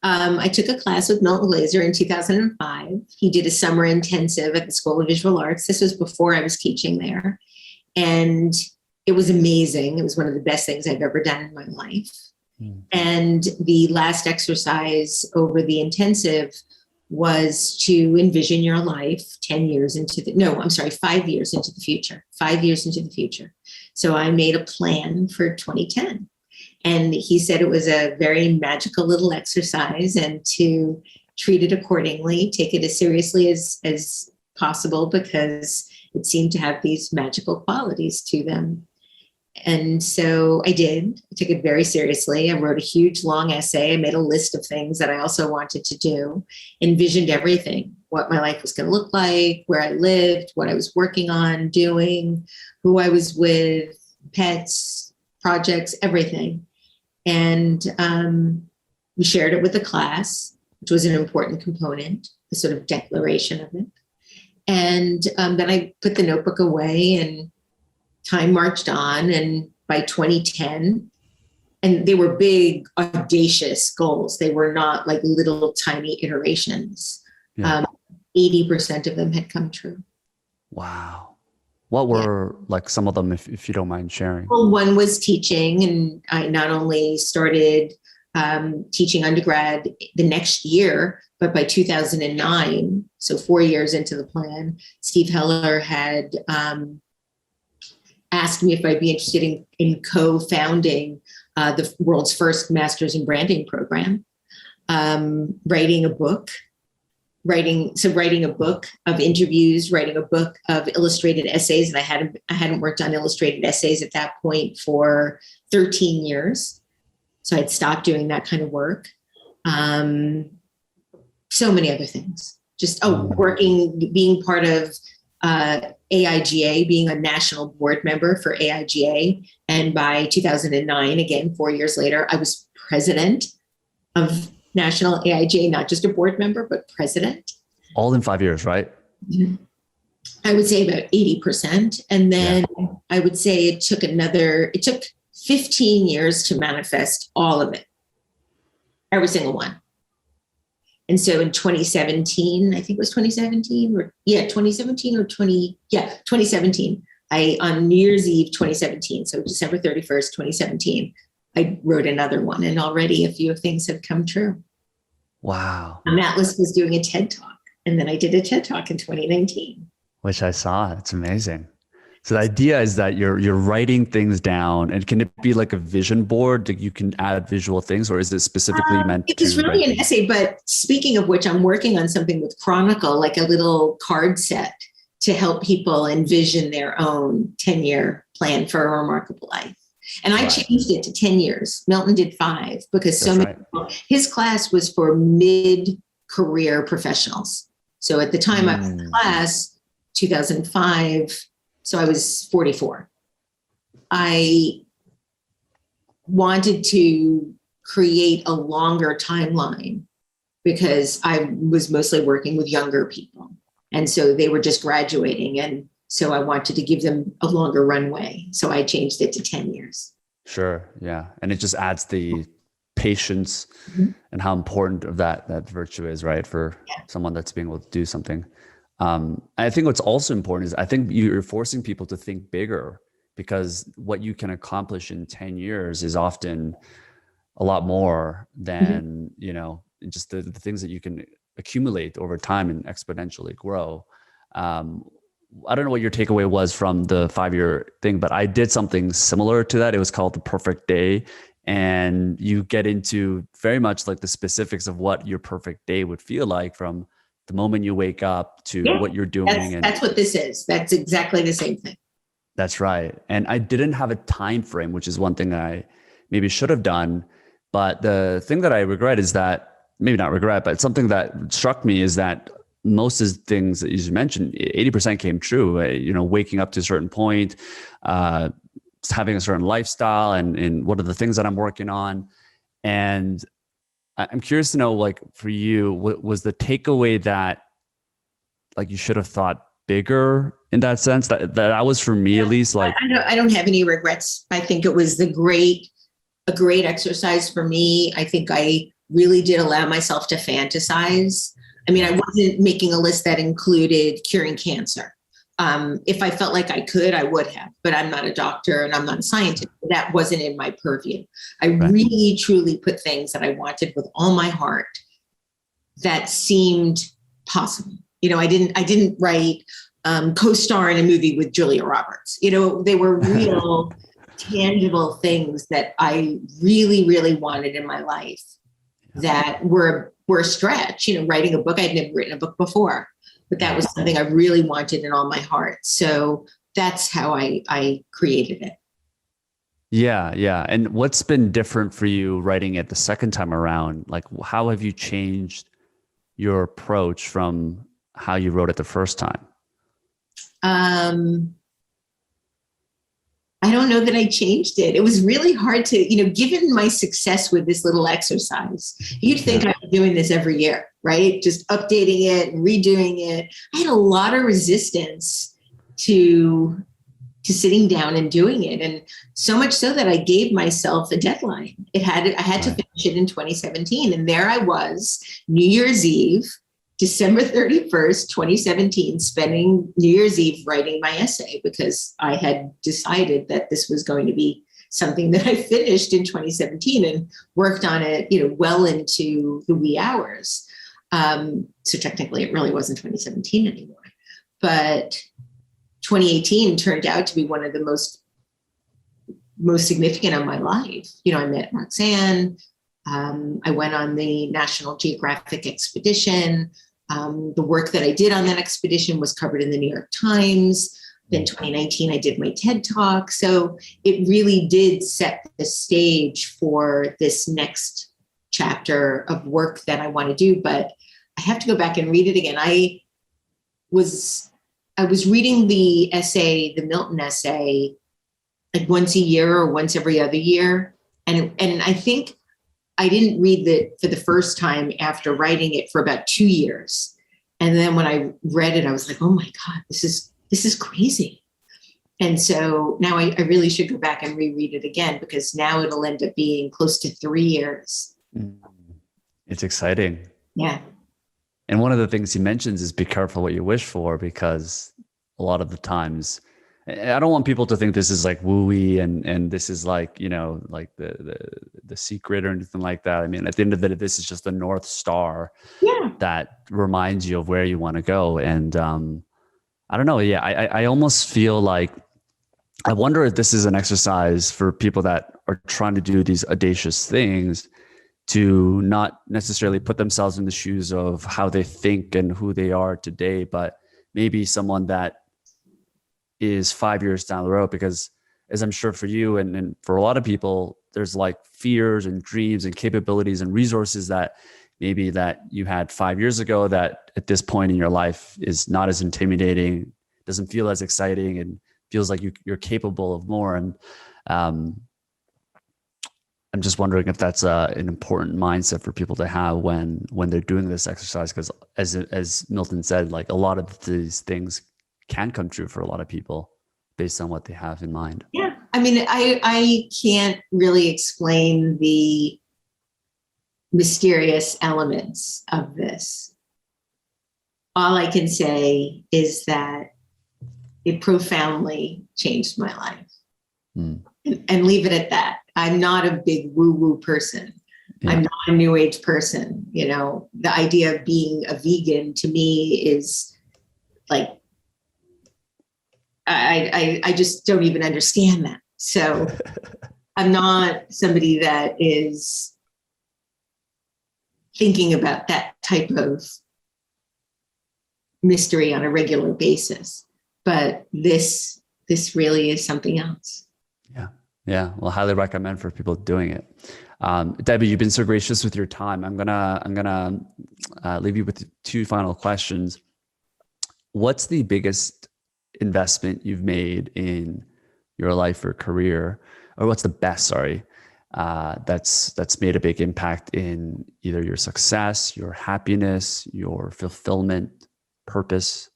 I took a class with Milton Glaser in 2005. He did a summer intensive at the School of Visual Arts. This was before I was teaching there. And it was amazing. It was one of the best things I've ever done in my life. And the last exercise over the intensive was to envision your life 5 years into the future, 5 years into the future. So I made a plan for 2010. And he said it was a very magical little exercise and to treat it accordingly, take it as seriously as possible, because it seemed to have these magical qualities to them. And so I did. I took it very seriously. I wrote a huge long essay. I made a list of things that I also wanted to do, envisioned everything, what my life was going to look like, where I lived, what I was working on, doing, who I was with, pets, projects, everything. And we shared it with the class, which was an important component, the sort of declaration of it. And then I put the notebook away and time marched on. And by 2010, and they were big, audacious goals. They were not like little tiny iterations. Yeah. 80% of them had come true. Wow. What were like some of them, if you don't mind sharing? Well, one was teaching, and I not only started teaching undergrad the next year, but by 2009, so 4 years into the plan, Steve Heller had asked me if I'd be interested in co-founding the world's first Masters in Branding program, writing a book of interviews, writing a book of illustrated essays. And I hadn't worked on illustrated essays at that point for 13 years. So I'd stopped doing that kind of work. So many other things. Being part of AIGA, being a national board member for AIGA. And by 2009, again, 4 years later, I was president of National AIGA, not just a board member, but president. All in 5 years, right? I would say about 80%. And then I would say it took 15 years to manifest all of it, every single one. And so in 2017, I think it was 2017 2017, on New Year's Eve, 2017. So December 31st, 2017, I wrote another one, and already a few things have come true. Wow. And that list was doing a TED Talk. And then I did a TED Talk in 2019. Which I saw. It's amazing. So the idea is that you're writing things down, and can it be like a vision board that you can add visual things, or is it specifically meant It was to really write an things? essay, but speaking of which, I'm working on something with Chronicle, like a little card set to help people envision their own 10-year plan for a remarkable life. And I Right. changed it to 10 years. Milton did 5 because so That's many right. people, his class was for mid-career professionals. So at the time I was in Mm, class, 2005, so I was 44. I wanted to create a longer timeline because I was mostly working with younger people. And so they were just graduating. And so I wanted to give them a longer runway. So I changed it to 10 years. sure. Yeah. And it just adds the patience Mhm. and how important of that virtue is, right? For someone that's being able to do something. I think what's also important is I think you're forcing people to think bigger, because what you can accomplish in 10 years is often a lot more Mhm. than, just the things that you can accumulate over time and exponentially grow. Um, I don't know what your takeaway was from the 5 year thing, but I did something similar to that. It was called the perfect day. And you get into very much like the specifics of what your perfect day would feel like from the moment you wake up to Yeah, what you're that's doing. And that's what this is. That's exactly the same thing. that's right. And I didn't have a time frame, which is one thing that I maybe should have done. But the thing that I regret is that, maybe not regret, but something that struck me is that most of the things that you mentioned, 80% came true. Waking up to a certain point, uh, having a certain lifestyle, and what are the things that I'm working on. And I'm curious to know, like for you, what was the takeaway that like you should have thought bigger in that sense? That was for me at least. Like, I don't have any regrets. I think it was a great exercise for me. I think I really did allow myself to fantasize. I mean, I yeah, wasn't making a list that included curing cancer. If I felt like I could, I would have, but I'm not a doctor and I'm not a scientist. That wasn't in my purview. I right. really, truly put things that I wanted with all my heart that seemed possible. I didn't write co-star in a movie with Julia Roberts. They were real, tangible things that I really, really wanted in my life that were a stretch. Writing a book, I'd never written a book before, but that was something I really wanted in all my heart. So that's how I created it. Yeah, yeah. And what's been different for you writing it the second time around? Like, how have you changed your approach from how you wrote it the first time? Um, I don't know that I changed it. It was really hard to, given my success with this little exercise, you'd think Yeah, I was doing this every year, right? Just updating it and redoing it. I had a lot of resistance to sitting down and doing it. And so much so that I gave myself a deadline. I had to right. finish it in 2017. And there I was, New Year's Eve, December 31st, 2017, spending New Year's Eve writing my essay because I had decided that this was going to be something that I finished in 2017 and worked on it, well into the wee hours. So technically it really wasn't 2017 anymore. But 2018 turned out to be one of the most significant of my life. I met Roxanne. I went on the National Geographic expedition. The work that I did on that expedition was covered in the New York Times. Then 2019, I did my TED Talk. So it really did set the stage for this next chapter of work that I want to do. But I have to go back and read it again. Was I was reading the Milton essay, like once a year or once every other year. And I think I didn't read it for the first time after writing it for about 2 years. And then when I read it, I was like, oh my God, this is crazy. And so now I really should go back and reread it again because now it'll end up being close to 3 years. Mm. It's exciting. Yeah. And one of the things he mentions is be careful what you wish for, because a lot of the times, I don't want people to think this is like wooey and this is like, like the secret or anything like that. I mean, at the end of the day, this is just a North Star Yeah. that reminds you of where you want to go. And I don't know. Yeah, I almost feel like I wonder if this is an exercise for people that are trying to do these audacious things, to not necessarily put themselves in the shoes of how they think and who they are today, but maybe someone that is 5 years down the road. Because as I'm sure for you and for a lot of people, there's like fears and dreams and capabilities and resources that maybe that you had 5 years ago that at this point in your life is not as intimidating, doesn't feel as exciting, and feels like you're capable of more. And I'm just wondering if that's an important mindset for people to have when they're doing this exercise, because as Milton said, like a lot of these things can come true for a lot of people based on what they have in mind. Yeah. I mean, I can't really explain the mysterious elements of this. All I can say is that it profoundly changed my life. And leave it at that. I'm not a big woo-woo person. Yeah. I'm not a new age person. You know, the idea of being a vegan to me is like, I just don't even understand that. So I'm not somebody that is thinking about that type of mystery on a regular basis. But this really is something else. Yeah. Well, highly recommend for people doing it. Debbie, you've been so gracious with your time. I'm gonna leave you with two final questions. What's the biggest investment you've made in your life or career, or what's the best? That's made a big impact in either your success, your happiness, your fulfillment, purpose,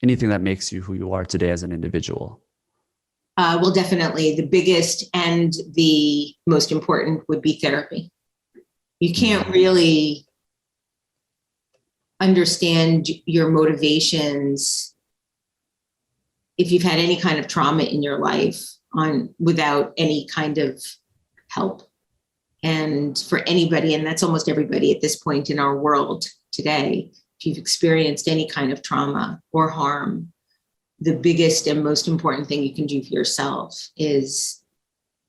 anything that makes you who you are today as an individual? Well, definitely the biggest and the most important would be therapy. You can't really understand your motivations if you've had any kind of trauma in your life without any kind of help. And for anybody, and that's almost everybody at this point in our world today, if you've experienced any kind of trauma or harm, the biggest and most important thing you can do for yourself is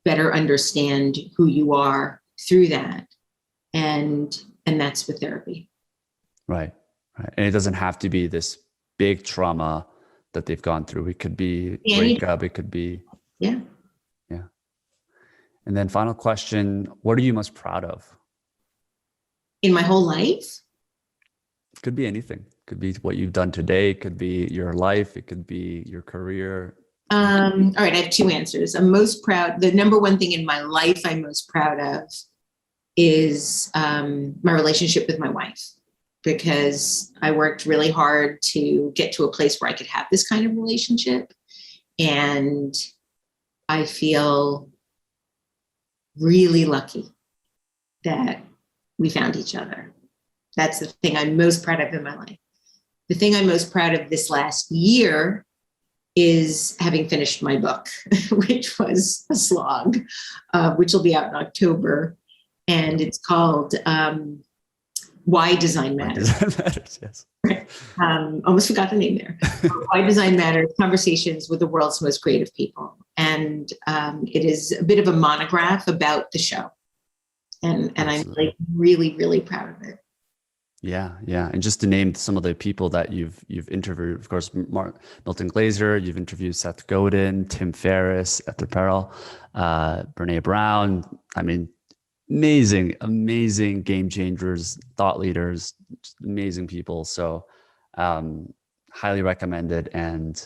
better understand who you are through that. And that's with therapy. Right. And it doesn't have to be this big trauma that they've gone through. It could be breakup. It could be. Yeah. And then final question, what are you most proud of? In my whole life? Could be anything. Could be what you've done today. It could be your life. It could be your career. All right. I have two answers. I'm most proud. The number one thing in my life I'm most proud of is my relationship with my wife, because I worked really hard to get to a place where I could have this kind of relationship. And I feel really lucky that we found each other. That's the thing I'm most proud of in my life. The thing I'm most proud of this last year is having finished my book, which was a slog, which will be out in October. And it's called Why Design Matters. Why Design Matters, yes. Almost forgot the name there. Why Design Matters, Conversations with the World's Most Creative People. And it is a bit of a monograph about the show. And I'm like really, really proud of it. Yeah. And just to name some of the people that you've interviewed, of course, Milton Glaser, you've interviewed Seth Godin, Tim Ferriss, Esther Perel, Brene Brown. I mean, amazing game changers, thought leaders, just amazing people. So highly recommended. And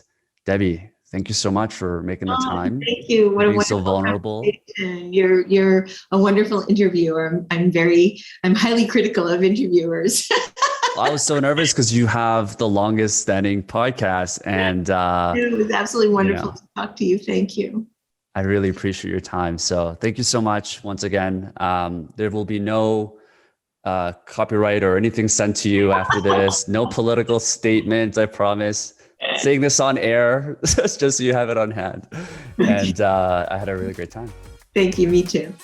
Debbie, thank you so much for making the time. Thank you. What being so vulnerable. You're a wonderful interviewer. I'm highly critical of interviewers. I was so nervous because you have the longest standing podcast, and it was absolutely wonderful to talk to you. Thank you. I really appreciate your time. So thank you so much once again. There will be no copyright or anything sent to you after this. No political statements, I promise. Saying this on air, just so you have it on hand. And I had a really great time. Thank you. Me too.